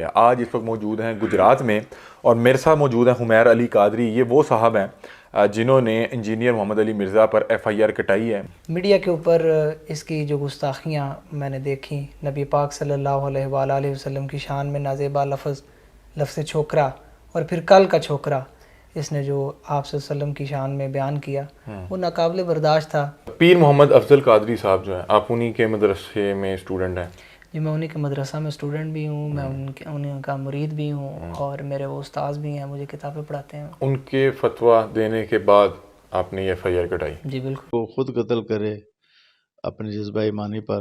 ہے. آج اس وقت موجود ہیں گجرات میں اور میرے ساتھ موجود ہیں حمیر علی قادری. یہ وہ صاحب ہیں جنہوں نے انجینئر محمد علی مرزا پر FIR کٹائی ہے. میڈیا کے اوپر اس کی جو گستاخیاں میں نے دیکھیں، نبی پاک صلی اللہ علیہ وآلہ وسلم کی شان میں نازیبا لفظ چھوکرا، اور پھر کل کا چھوکرا اس نے جو آپ صلی اللہ علیہ وسلم کی شان میں بیان کیا، وہ ناقابل برداشت تھا. پیر محمد افضل قادری صاحب جو ہیں، آپ انہی کے مدرسے میں اسٹوڈنٹ ہیں؟ جی میں انہی کے مدرسہ میں اسٹوڈنٹ بھی ہوں، میں انہی کا مرید بھی ہوں، اور میرے وہ استاذ بھی ہیں، مجھے کتابیں پڑھاتے ہیں. ان کے فتویٰ دینے کے بعد آپ نے یہ FIR کٹائی؟ جی بالکل. وہ خود قتل کرے اپنے جذبہ ایمانی پر،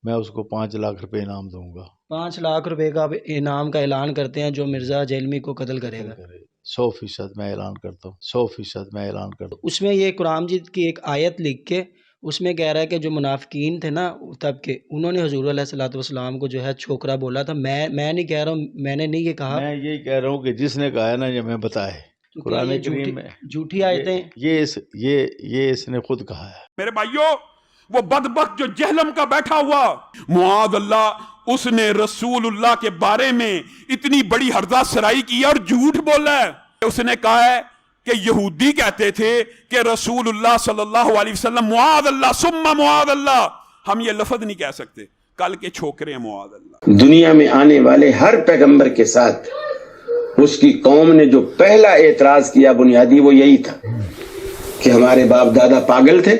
میں اس کو 5 لاکھ روپے انعام دوں گا. 5 لاکھ روپے کا انعام کا اعلان کرتے ہیں جو مرزا جیلمی کو قتل کرے گا. 100% میں اعلان کرتا ہوں، 100% میں اعلان کرتا ہوں. اس میں یہ قرآن مجید کی ایک آیت لکھ کے اس میں کہہ رہا ہے کہ جو منافقین تھے نا تب کے، انہوں نے حضور علیہ الصلوۃ والسلام کو جو ہے چھوکرا بولا تھا. میں نہیں کہہ رہا ہوں، میں نے نہیں یہ کہا. میں یہی کہہ رہا ہوں کہ جس نے کہا ہے نا یہ میں بتائے قرآن کریم میں جھوٹی آیتیں یہ اس نے خود کہا ہے. میرے بھائیوں، وہ بدبخت جو جہلم کا بیٹھا ہوا، معاذ اللہ، اس نے رسول اللہ کے بارے میں اتنی بڑی ہرزہ سرائی کی اور جھوٹ بولا ہے. اس نے کہا ہے کہ یہودی کہتے تھے کہ رسول اللہ صلی اللہ علیہ وسلم معاذ اللہ ثم معاذ اللہ، ہم یہ لفظ نہیں کہہ سکتے، کل کے چھوکرے ہیں معاذ اللہ. دنیا میں آنے والے ہر پیغمبر کے ساتھ اس کی قوم نے جو پہلا اعتراض کیا بنیادی وہ یہی تھا کہ ہمارے باپ دادا پاگل تھے،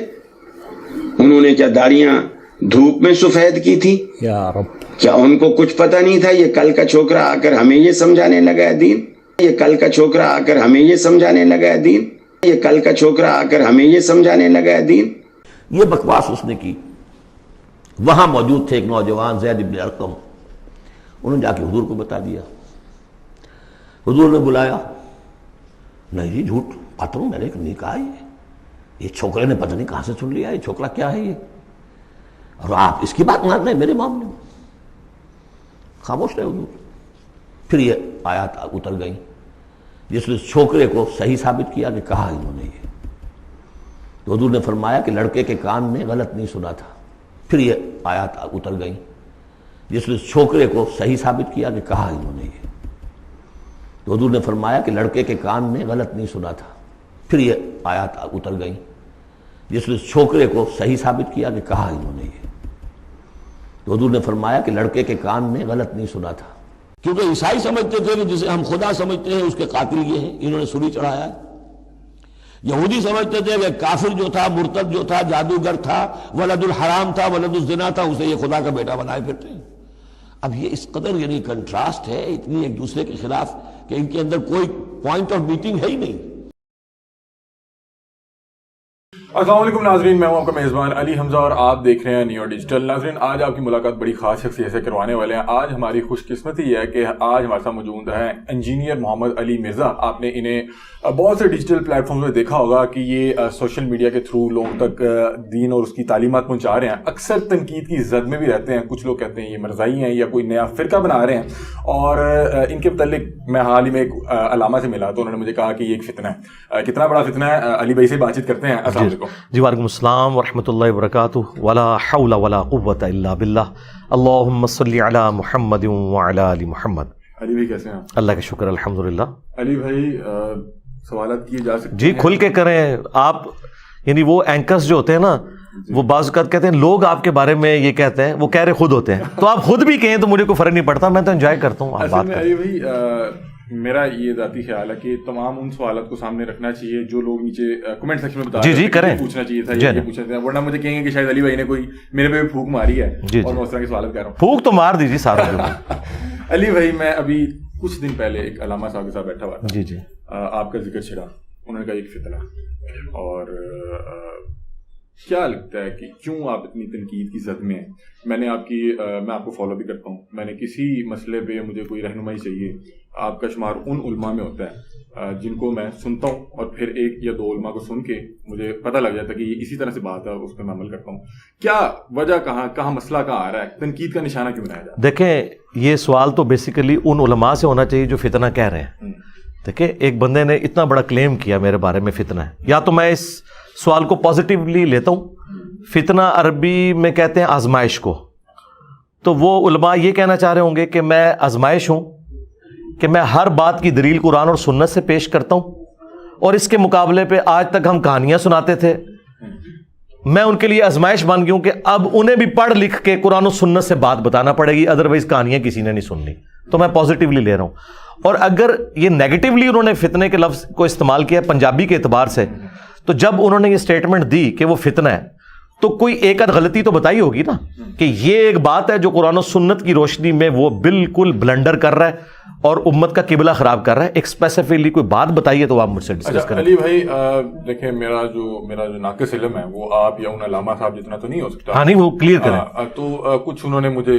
انہوں نے کیا داڑیاں دھوپ میں سفید کی تھی؟ یا رب، کیا ان کو کچھ پتہ نہیں تھا؟ یہ کل کا چھوکرا آ کر ہمیں یہ سمجھانے لگا ہے دین. یہ کل کا چھوکرا آ کر ہمیں یہ سمجھانے لگا ہے دین. یہ کل کا چھوکرا آ کر ہمیں یہ سمجھانے لگا ہے دین. یہ بکواس اس نے کی. وہاں موجود تھے ایک نوجوان زید بن ارقم، انہوں نے جا کے حضور کو بتا دیا. حضور نے بلایا، نہیں جی جھوٹ پتہ میں نے نہیں کہا، یہ چھوکرے نے پتہ نہیں کہاں سے سن لیا، یہ چھوکرا کیا ہے یہ، اور آپ اس کی بات مان رہے ہیں میرے معاملے میں. خاموش رہے حضور. پھر یہ آیات اتر گئیں جس نے چھوکرے کو صحیح ثابت کیا کہ کہا انہوں نے یہ. تو حضور نے فرمایا کہ لڑکے کے کان نے غلط نہیں سنا تھا. پھر یہ آیات اتر گئیں جس نے چھوکرے کو صحیح ثابت کیا کہ کہا انہوں نے یہ. تو حضور نے فرمایا کہ لڑکے کے کان نے غلط نہیں سنا تھا. پھر یہ آیات اتر گئیں جس نے چھوکرے کو صحیح ثابت کیا کہ کہا انہوں نے یہ. تو حضور نے فرمایا کہ لڑکے کے کان نے غلط نہیں سنا تھا. کیونکہ عیسائی سمجھتے تھے کہ جسے ہم خدا سمجھتے ہیں اس کے قاتل یہ ہیں، انہوں نے سولی چڑھایا ہے. یہودی سمجھتے تھے کہ کافر جو تھا، مرتد جو تھا، جادوگر تھا، ولد الحرام تھا، ولد الزنا تھا، اسے یہ خدا کا بیٹا بنائے پھرتے ہیں. اب یہ اس قدر یعنی کنٹراسٹ ہے اتنی ایک دوسرے کے خلاف کہ ان کے اندر کوئی پوائنٹ آف میٹنگ ہے ہی نہیں. السلام علیکم ناظرین، میں ہوں آپ کا میزبان علی حمزہ اور آپ دیکھ رہے ہیں نیو ڈیجیٹل. ناظرین، آج آپ کی ملاقات بڑی خاص شخصیت سے کروانے والے ہیں. آج ہماری خوش قسمتی ہے کہ آج ہمارے ساتھ موجود ہیں انجینئر محمد علی مرزا. آپ نے انہیں بہت سے ڈیجیٹل پلیٹ فارمز میں دیکھا ہوگا کہ یہ سوشل میڈیا کے تھرو لوگوں تک دین اور اس کی تعلیمات پہنچا رہے ہیں. اکثر تنقید کی زد میں بھی رہتے ہیں. کچھ لوگ کہتے ہیں یہ مرزائی ہیں یا کوئی نیا فرقہ بنا رہے ہیں. اور ان کے متعلق میں حال ہی میں ایک علامہ سے ملا تو انہوں نے مجھے کہا کہ یہ ایک فتنہ ہے. کتنا بڑا فتنہ ہے؟ علی بھائی سے بات چیت کرتے ہیں. السلام علیکم. جی وعلیکم السلام ورحمۃ اللہ وبرکاتہ. ولا حول ولا قوۃ الا باللہ. اللہم صلی علی محمد وعلی آل محمد. علی بھائی کیسے ہیں؟ اللہ کا شکر الحمدللہ. علی بھائی سوالات کیے جا سکتے جی کھل کے کریں آپ. یعنی وہ اینکرز جو ہوتے ہیں نا وہ بعض اوقات کہتے ہیں لوگ آپ کے بارے میں یہ کہتے ہیں، وہ کہہ رہے خود ہوتے ہیں، تو آپ خود بھی کہیں تو مجھے کوئی فرق نہیں پڑتا، میں تو انجوائے کرتا ہوں. آپ بات علی بھائی میرا یہ ذاتی خیال ہے کہ تمام ان سوالات کو سامنے رکھنا چاہیے جو لوگ نیچے کمنٹ سیکشن میں بتا رہے ہیں. جی کریں، پوچھنا چاہیے تھا یہ پوچھنا تھا، ورنہ مجھے کہیں گے کہ شاید علی بھائی نے کوئی میرے پہ پھونک ماری ہے اور میں اس طرح کے سوالات کر رہا ہوں. پھونک تو مار دیجیے سارا. علی بھائی میں ابھی کچھ دن پہلے ایک علامہ صاحب کے ساتھ بیٹھا ہوا تھا. جی جی آپ کا ذکر چھڑا، انہوں نے کہا ایک فتنہ. اور کیا لگتا ہے کہ کیوں آپ اتنی تنقید کی زد میں ہیں؟ میں آپ کو فالو بھی کرتا ہوں. میں نے کسی مسئلے پہ مجھے کوئی رہنمائی چاہیے، آپ کا شمار ان علماء میں ہوتا ہے جن کو میں سنتا ہوں اور پھر ایک یا دو علماء کو سن کے مجھے پتہ لگ جاتا ہے کہ یہ اسی طرح سے بات ہے، اس پہ میں عمل کرتا ہوں. کیا وجہ کہاں مسئلہ کہاں آ رہا ہے؟ تنقید کا نشانہ کیوں بنایا جاتا ہے؟ دیکھیں یہ سوال تو بیسیکلی ان علماء سے ہونا چاہیے جو فتنہ کہہ رہے ہیں. دیکھیں ایک بندے نے اتنا بڑا کلیم کیا میرے بارے میں فتنہ ہے، یا تو میں اس سوال کو پازیٹیولی لیتا ہوں. فتنہ عربی میں کہتے ہیں آزمائش کو، تو وہ علماء یہ کہنا چاہ رہے ہوں گے کہ میں آزمائش ہوں کہ میں ہر بات کی دلیل قرآن اور سنت سے پیش کرتا ہوں, اور اس کے مقابلے پہ آج تک ہم کہانیاں سناتے تھے, میں ان کے لیے آزمائش بن گیا ہوں کہ اب انہیں بھی پڑھ لکھ کے قرآن و سنت سے بات بتانا پڑے گی, ادروائز کہانیاں کسی نے نہیں سننی. تو میں پازیٹیولی لے رہا ہوں. اور اگر یہ نیگیٹیولی انہوں نے فتنے کے لفظ کو استعمال کیا پنجابی کے اعتبار سے, تو جب انہوں نے یہ سٹیٹمنٹ دی کہ وہ فتنہ ہے, تو کوئی ایک آدھ غلطی تو بتائی ہوگی نا, کہ یہ ایک بات ہے جو قرآن و سنت کی روشنی میں وہ بالکل بلنڈر کر رہا ہے اور امت کا قبلہ خراب کر رہا ہے. ایک اسپیسیفکلی کوئی بات بتائیے تو آپ مجھ سے ڈسکس کریں. علی بھائی دیکھیں, میرا جو ناقص علم ہے وہ آپ یا ان علامہ صاحب جتنا تو نہیں ہو سکتا. ہاں نہیں, وہ کلیئر کریں. تو کچھ انہوں نے مجھے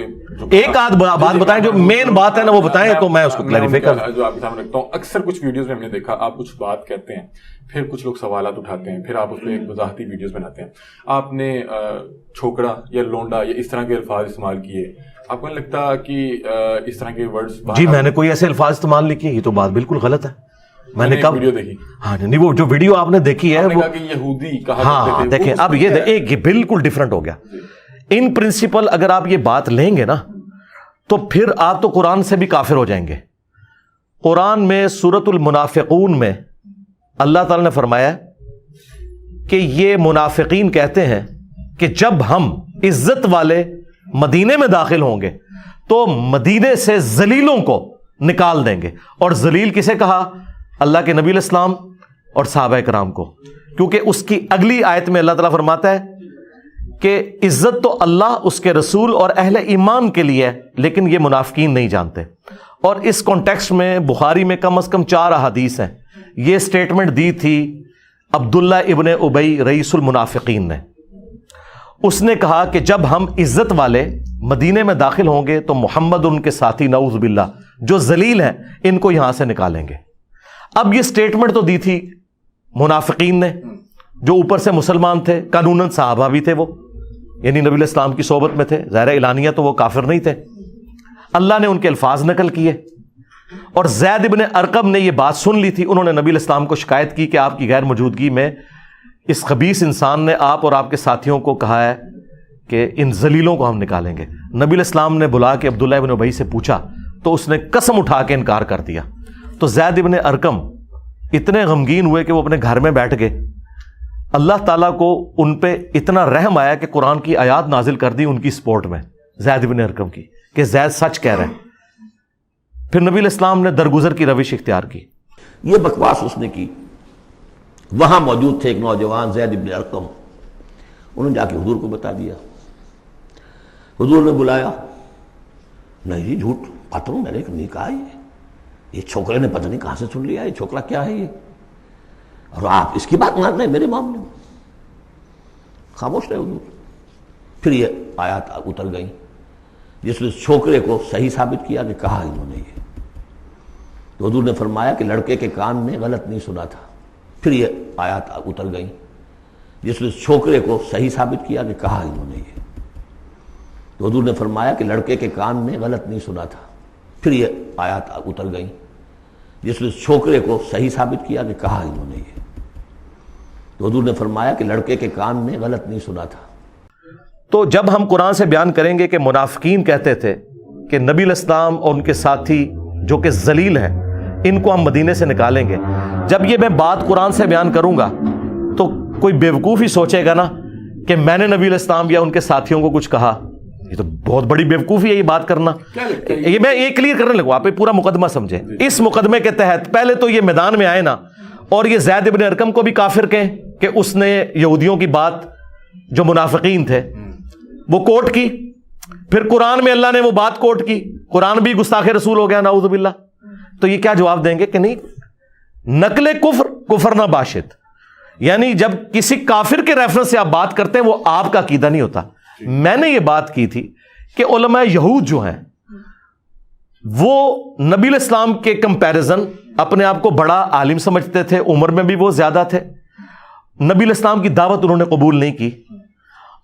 ایک آدھ بات بتائیں, جو مین بات ہے نا وہ بتائیں, تو میں اس کو کلیریفائی کروں. جو آپ کے سامنے رکھتا ہوں, اکثر کچھ ویڈیوز میں ہم نے دیکھا آپ کچھ بات کہتے ہیں, پھر کچھ لوگ سوالات اٹھاتے ہیں, پھر آپ اس پہ ایک وضاحتی ویڈیوز بناتے ہیں. آپ نے چھوکرا یا لونڈا یا اس طرح کے الفاظ استعمال کیے, آپ کو نہیں لگتا کہ اس طرح کے ورڈز؟ جی میں نے کوئی ایسے الفاظ استعمال نہیں کیے, یہ تو بات بالکل غلط ہے. میں نے کب ویڈیو دیکھی؟ ہاں نہیں, وہ جو ویڈیو آپ نے دیکھی ہے وہ یہودی کہا ہاں دیکھیں, اب یہ بالکل ڈفرنٹ ہو گیا. ان پرنسپل اگر آپ یہ بات لیں گے نا تو پھر آپ تو قرآن سے بھی کافر ہو جائیں گے. قرآن میں سورۃ المنافقون میں اللہ تعالی نے فرمایا کہ یہ منافقین کہتے ہیں کہ جب ہم عزت والے مدینے میں داخل ہوں گے تو مدینے سے ذلیلوں کو نکال دیں گے. اور ذلیل کسے کہا؟ اللہ کے نبی علیہ السلام اور صحابہ کرام کو, کیونکہ اس کی اگلی آیت میں اللہ تعالیٰ فرماتا ہے کہ عزت تو اللہ, اس کے رسول اور اہل ایمان کے لیے ہے, لیکن یہ منافقین نہیں جانتے. اور اس کانٹیکسٹ میں بخاری میں کم از کم 4 احادیث ہیں. یہ سٹیٹمنٹ دی تھی عبداللہ ابن ابی رئیس المنافقین نے. اس نے کہا کہ جب ہم عزت والے مدینے میں داخل ہوں گے تو محمد ان کے ساتھی نعوذ باللہ جو ذلیل ہیں ان کو یہاں سے نکالیں گے. اب یہ سٹیٹمنٹ تو دی تھی منافقین نے جو اوپر سے مسلمان تھے, قانوناً صحابہ بھی تھے, وہ یعنی نبی علیہ السلام کی صحبت میں تھے, ظاہر اعلانیہ تو وہ کافر نہیں تھے. اللہ نے ان کے الفاظ نقل کیے, اور زید ابن ارقم نے یہ بات سن لی تھی. انہوں نے نبی علیہ السلام کو شکایت کی کہ آپ کی غیر موجودگی میں اس خبیث انسان نے آپ اور آپ کے ساتھیوں کو کہا ہے کہ ان ذلیلوں کو ہم نکالیں گے. نبی علیہ السلام نے بلا کے عبداللہ ابن ابی سے پوچھا تو اس نے قسم اٹھا کے انکار کر دیا. تو زید ابن ارقم اتنے غمگین ہوئے کہ وہ اپنے گھر میں بیٹھ گئے. اللہ تعالیٰ کو ان پہ اتنا رحم آیا کہ قرآن کی آیات نازل کر دی ان کی سپورٹ میں, زید ابن ارقم کی, کہ زید سچ کہہ رہے ہیں. پھر نبی علیہ السلام نے درگزر کی روش اختیار کی. یہ بکواس اس نے کی. وہاں موجود تھے ایک نوجوان زید ابن ارقم, انہوں نے جا کے حضور کو بتا دیا. حضور نے بلایا, نہیں جی جھوٹ پتہ میں نے نہیں کہا, یہ چھوکرے نے پتہ نہیں کہاں سے سن لیا, یہ چھوکرا کیا ہے یہ, اور آپ اس کی بات مان رہے ہیں میرے معاملے میں. خاموش رہے حضور. پھر یہ آیات اتر گئیں جس نے چھوکرے کو صحیح ثابت کیا کہ کہا انہوں نے یہ. تو حضور نے فرمایا کہ لڑکے کے کان نے غلط نہیں سنا تھا. پھر یہ آیات اتر گئیں جس نے چھوکرے کو صحیح ثابت کیا کہ کہا انہوں نے یہ. تو حضور نے فرمایا کہ لڑکے کے کان نے غلط نہیں سنا تھا. پھر یہ آیات اتر گئیں جس نے چھوکرے کو صحیح ثابت کیا کہ کہا انہوں نے یہ. تو حضور نے فرمایا کہ لڑکے کے کان نے غلط نہیں سنا تھا. تو جب ہم قرآن سے بیان کریں گے کہ منافقین کہتے تھے کہ نبی علیہ السلام اور ان کے ساتھی جو کہ ذلیل ہیں ان کو ہم مدینے سے نکالیں گے, جب یہ میں بات قرآن سے بیان کروں گا تو کوئی بیوقوف ہی سوچے گا نا کہ میں نے نبی علیہ السلام یا ان کے ساتھیوں کو کچھ کہا. یہ تو بہت بڑی بیوقوفی ہے یہ بات کرنا. یہ میں یہ کلیئر کرنے لگوں, آپ پورا مقدمہ سمجھیں. اس مقدمے کے تحت پہلے تو یہ میدان میں آئے نا اور یہ زید ابن ارقم کو بھی کافر کہیں کہ اس نے یہودیوں کی بات جو منافقین تھے وہ کوٹ کی. پھر قرآن میں اللہ نے وہ بات کوٹ کی, قرآن بھی گستاخ رسول ہو گیا نعوذ باللہ. تو یہ کیا جواب دیں گے کہ نہیں, نقل کفر کفر نہ باشد, یعنی جب کسی کافر کے ریفرنس سے آپ بات کرتے ہیں وہ آپ کا عقیدہ نہیں ہوتا. میں نے یہ بات کی تھی کہ علماء یہود جو ہیں وہ نبی علیہ السلام کے کمپیریزن اپنے آپ کو بڑا عالم سمجھتے تھے, عمر میں بھی وہ زیادہ تھے. نبی علیہ السلام کی دعوت انہوں نے قبول نہیں کی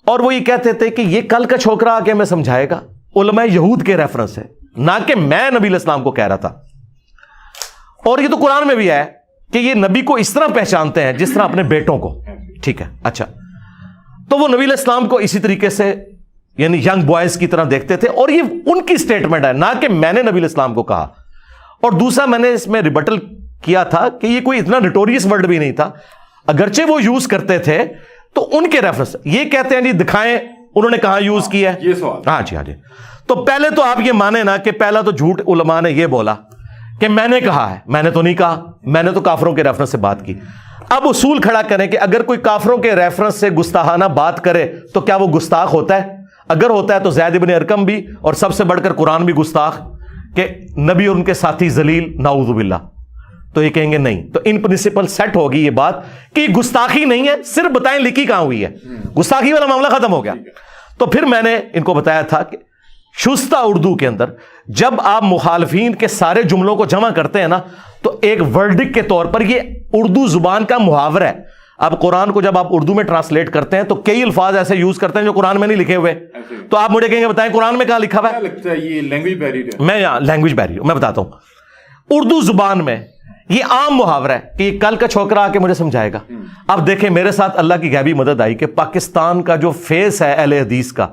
اور وہ یہ کہتے تھے کہ یہ کل کا چھوکرا آ کے ہمیں سمجھائے گا. علماء یہود کے ریفرنس ہے, نہ کہ میں نبی علیہ السلام کو کہہ رہا تھا. اور یہ تو قرآن میں بھی ہے کہ یہ نبی کو اس طرح پہچانتے ہیں جس طرح اپنے بیٹوں کو. ٹھیک ہے, اچھا, تو وہ نبی علیہ السلام کو اسی طریقے سے یعنی ینگ بوائز کی طرح دیکھتے تھے, اور یہ ان کی سٹیٹمنٹ ہے, نہ کہ میں نے نبی علیہ السلام کو کہا. اور دوسرا میں نے اس میں ریبٹل کیا تھا کہ یہ کوئی اتنا نٹوریس ورڈ بھی نہیں تھا, اگرچہ وہ یوز کرتے تھے تو ان کے ریفرنس یہ کہتے ہیں جی دکھائیں انہوں نے کہاں یوز کیا ہے, یہ سوال. ہاں جی. تو پہلے تو آپ یہ مانیں نا کہ پہلا تو جھوٹ علماء نے یہ بولا کہ میں نے کہا ہے, میں نے تو نہیں کہا, میں نے تو کافروں کے ریفرنس سے بات کی. اب اصول کھڑا کریں کہ اگر کوئی کافروں کے ریفرنس سے گستاخانہ بات کرے تو کیا وہ گستاخ ہوتا ہے؟ اگر ہوتا ہے تو زید بن ارقم بھی, اور سب سے بڑھ کر قرآن بھی گستاخ, کہ نبی اور ان کے ساتھی ذلیل نعوذ باللہ. تو یہ کہیں گے نہیں. تو ان پرنسپل سیٹ ہوگی یہ بات کہ یہ گستاخی نہیں ہے, صرف بتائیں لکھی کہاں ہوئی ہے, گستاخی والا معاملہ ختم ہو گیا. تو پھر میں نے ان کو بتایا تھا کہ شستہ اردو کے اندر جب آپ مخالفین کے سارے جملوں کو جمع کرتے ہیں نا تو ایک ورڈک کے طور پر یہ اردو زبان کا محاورہ ہے. اب قرآن کو جب آپ اردو میں ٹرانسلیٹ کرتے ہیں تو کئی الفاظ ایسے یوز کرتے ہیں جو قرآن میں نہیں لکھے ہوئے, تو آپ مجھے کہیں گے بتائیں قرآن میں کہاں لکھا ہوا ہے؟ یہ لینگویج بیریئر ہے. میں یہاں لینگویج بیریئر میں بتاتا ہوں. اردو زبان میں یہ عام محاورہ ہے کہ یہ کل کا چھوکرا آ کے مجھے سمجھائے گا. اب دیکھیں میرے ساتھ اللہ کی غیبی مدد آئی کہ پاکستان کا جو فیس ہے اہل حدیث کا,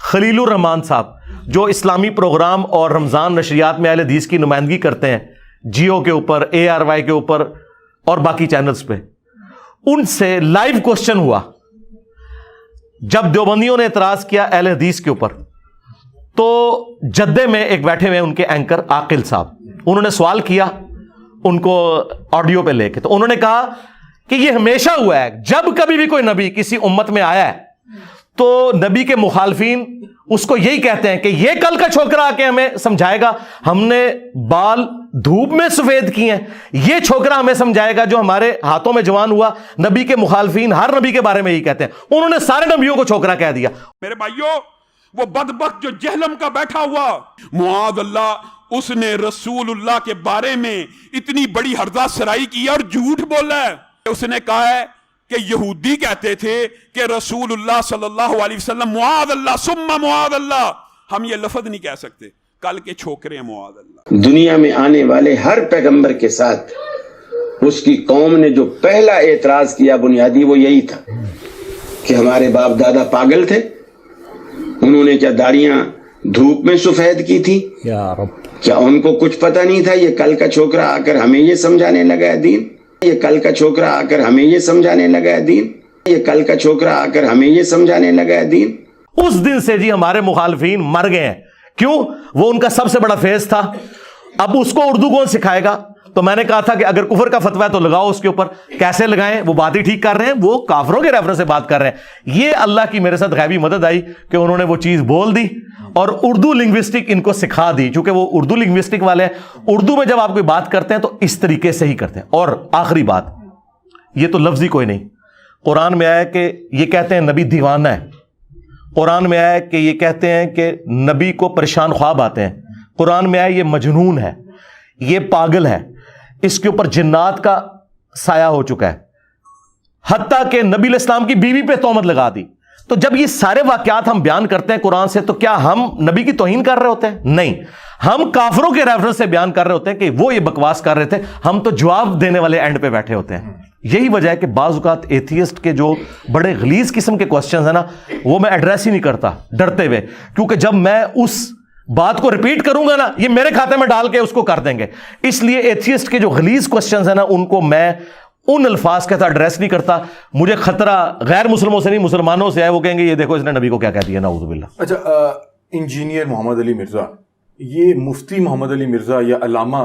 خلیل الرحمان صاحب, جو اسلامی پروگرام اور رمضان نشریات میں اہل حدیث کی نمائندگی کرتے ہیں, جیو کے اوپر, ARY کے اوپر اور باقی چینلز پہ, ان سے لائیو کوسچن ہوا جب دیوبندیوں نے اعتراض کیا اہل حدیث کے اوپر. تو جدے میں ایک بیٹھے ہوئے ان کے اینکر عاقل صاحب, انہوں نے سوال کیا ان کو آڈیو پہ لے کے. تو انہوں نے کہا کہ یہ ہمیشہ ہوا ہے, جب کبھی بھی کوئی نبی کسی امت میں آیا ہے تو نبی کے مخالفین اس کو یہی کہتے ہیں کہ یہ کل کا چھوکرا آ کے ہمیں سمجھائے گا, ہم نے بال دھوپ میں سفید کیے ہیں, یہ چھوکرا ہمیں سمجھائے گا جو ہمارے ہاتھوں میں جوان ہوا. نبی کے مخالفین ہر نبی کے بارے میں یہی کہتے ہیں, انہوں نے سارے نبیوں کو چھوکرا کہہ دیا. میرے بھائیوں, وہ بدبخت جو جہلم کا بیٹھا ہوا, معاذ اللہ, اس نے رسول اللہ کے بارے میں اتنی بڑی ہرزہ سرائی کی اور جھوٹ بولا ہے. اس نے کہا ہے کہ یہودی کہتے تھے کہ رسول اللہ صلی اللہ علیہ وسلم معاذ اللہ ثم معاذ اللہ, ہم یہ لفظ نہیں کہہ سکتے, کل کے چھوکرے ہیں معاذ اللہ. دنیا میں آنے والے ہر پیغمبر کے ساتھ اس کی قوم نے جو پہلا اعتراض کیا بنیادی وہ یہی تھا کہ ہمارے باپ دادا پاگل تھے, انہوں نے کیا داڑیاں دھوپ میں سفید کی تھی, کیا ان کو کچھ پتہ نہیں تھا یہ کل کا چھوکرا آ کر ہمیں یہ سمجھانے لگا ہے دین, یہ کل کا چھوکرا آ کر ہمیں یہ سمجھانے لگا ہے دین, یہ کل کا چھوکرا آ کر ہمیں یہ سمجھانے لگا ہے دین. اس دن سے جی ہمارے مخالفین مر گئے ہیں. کیوں؟ وہ ان کا سب سے بڑا فیض تھا. اب اس کو اردو کون سکھائے گا؟ تو میں نے کہا تھا کہ اگر کفر کا فتویٰ ہے تو لگاؤ اس کے اوپر. کیسے لگائیں؟ وہ بات ہی ٹھیک کر رہے ہیں, وہ کافروں کے ریفرنس سے بات کر رہے ہیں. یہ اللہ کی میرے ساتھ غیبی مدد آئی کہ انہوں نے وہ چیز بول دی اور اردو لنگوسٹک ان کو سکھا دی, چونکہ وہ اردو لنگوسٹک والے ہیں. اردو میں جب آپ کوئی بات کرتے ہیں تو اس طریقے سے ہی کرتے ہیں. اور آخری بات, یہ تو لفظ ہی کوئی نہیں, قرآن میں آیا کہ یہ کہتے ہیں نبی دیوانہ ہے, قرآن میں آیا کہ یہ کہتے ہیں کہ نبی کو پریشان خواب آتے ہیں, قرآن میں آیا یہ مجنون ہے, یہ پاگل ہے, اس کے اوپر جنات کا سایہ ہو چکا ہے, حتیٰ کہ نبی علیہ السلام کی بیوی پہ تہمت لگا دی. تو جب یہ سارے واقعات ہم بیان کرتے ہیں قرآن سے تو کیا ہم نبی کی توہین کر رہے ہوتے ہیں؟ نہیں, ہم کافروں کے ریفرنس سے بیان کر رہے ہوتے ہیں کہ وہ یہ بکواس کر رہے تھے, ہم تو جواب دینے والے اینڈ پہ بیٹھے ہوتے ہیں. یہی وجہ ہے کہ بعض اوقات ایتھیسٹ کے جو بڑے غلیظ قسم کے کوسچنز ہیں نا وہ میں ایڈریس ہی نہیں کرتا ڈرتے ہوئے, کیونکہ جب میں اس بات کو ریپیٹ کروں گا نا یہ میرے کھاتے میں ڈال کے اس کو کر دیں گے. اس لیے ایتھیسٹ کے جو غلیظ کوسچنز ہیں نا ان کو میں ان الفاظ کے ساتھ ایڈریس نہیں کرتا. مجھے خطرہ غیر مسلموں سے نہیں, مسلمانوں سے ہے. وہ کہیں گے یہ دیکھو اس نے نبی کو کیا کہہ دیا, نعوذ باللہ. اچھا, انجینئر محمد علی مرزا, یہ مفتی محمد علی مرزا یا علامہ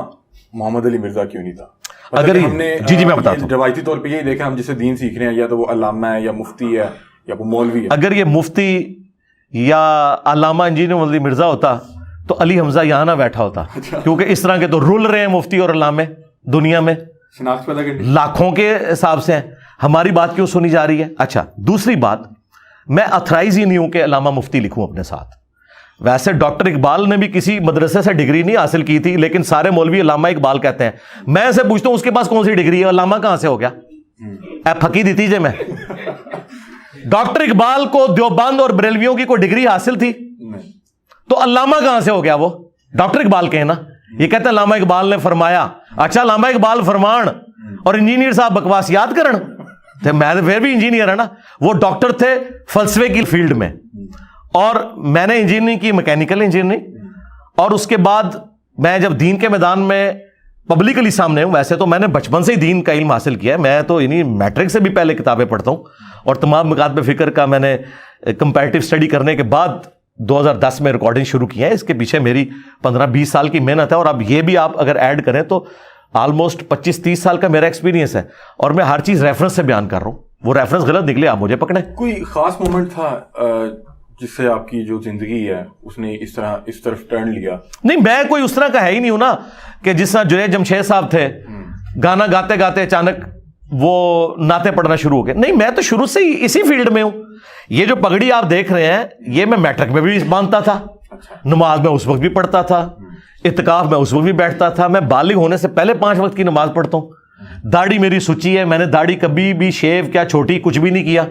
محمد علی مرزا کیوں نہیں تھا؟ اگر ہم نے جی میں بتاتا ہوں, روایتی طور پہ یہی دیکھا, ہم جسے دین سیکھ رہے ہیں یا تو وہ علامہ ہے یا مفتی ہے یا وہ مولوی ہے. اگر یہ مفتی یا علامہ انجینئر محمد علی مرزا ہوتا تو علی حمزہ یہاں نہ بیٹھا ہوتا, کیونکہ اس طرح کے تو رول رہے ہیں مفتی اور علامے دنیا میں, شناخت پیدا کرنی لاکھوں کے حساب سے ہیں. ہماری بات کیوں سنی جا رہی ہے؟ اچھا, دوسری بات, میں اتھرائز ہی نہیں ہوں کہ علامہ مفتی لکھوں اپنے ساتھ. ویسے ڈاکٹر اقبال نے بھی کسی مدرسے سے ڈگری نہیں حاصل کی تھی, لیکن سارے مولوی علامہ اقبال کہتے ہیں. میں اسے پوچھتا ہوں اس کے پاس کون سی ڈگری ہے, علامہ کہاں سے ہو گیا؟ اے پھکی دی تیجے میں. ڈاکٹر اقبال کو دیوبند اور بریلویوں کی کوئی ڈگری حاصل تھی؟ تو علامہ کہاں سے ہو گیا؟ وہ ڈاکٹر اقبال کے ہیں نا. یہ کہتے ہیں علامہ اقبال نے فرمایا. اچھا, علامہ اقبال فرمان اور انجینئر صاحب بکواس یاد کرن, میں پھر بھی انجینئر ہے نا. وہ ڈاکٹر تھے فلسفے کی فیلڈ میں, اور میں نے انجینئرنگ کی, میکینیکل انجینئرنگ, اور اس کے بعد میں جب دین کے میدان میں پبلکلی سامنے ہوں. ویسے تو میں نے بچپن سے ہی دین کا علم حاصل کیا ہے. میں تو یعنی میٹرک سے بھی پہلے کتابیں پڑھتا ہوں, اور تمام مکاتب فکر کا میں نے کمپیریٹیو اسٹڈی کرنے کے بعد 2010 میں ریکارڈنگ شروع کی ہے. اس کے پیچھے میری 15-20 سال کی محنت ہے, اور اب یہ بھی آپ اگر ایڈ کریں تو آلموسٹ 25-30 سال کا میرا ایکسپیرینس ہے, اور میں ہر چیز ریفرنس سے بیان کر رہا ہوں. وہ ریفرنس غلط نکلے آپ مجھے پکڑیں. کوئی خاص مومنٹ تھا جس سے آپ کی جو زندگی ہے اس نے اس طرف ٹرن لیا؟ نہیں, میں کوئی اس طرح کا ہے ہی نہیں ہوں نا کہ جس طرح جنید جمشید صاحب تھے, گانا گاتے گاتے اچانک وہ نعتیں پڑھنا شروع ہو گئے. نہیں, میں تو شروع سے ہی اسی فیلڈ میں ہوں. یہ جو پگڑی آپ دیکھ رہے ہیں یہ میں میٹرک میں بھی باندھتا تھا, نماز میں اس وقت بھی پڑھتا تھا, اعتکاف میں اس وقت بھی بیٹھتا تھا. میں بالغ ہونے سے پہلے 5 وقت کی نماز پڑھتا ہوں. داڑھی میری سچی ہے, میں نے داڑھی کبھی بھی شیو کیا چھوٹی کچھ بھی نہیں کیا.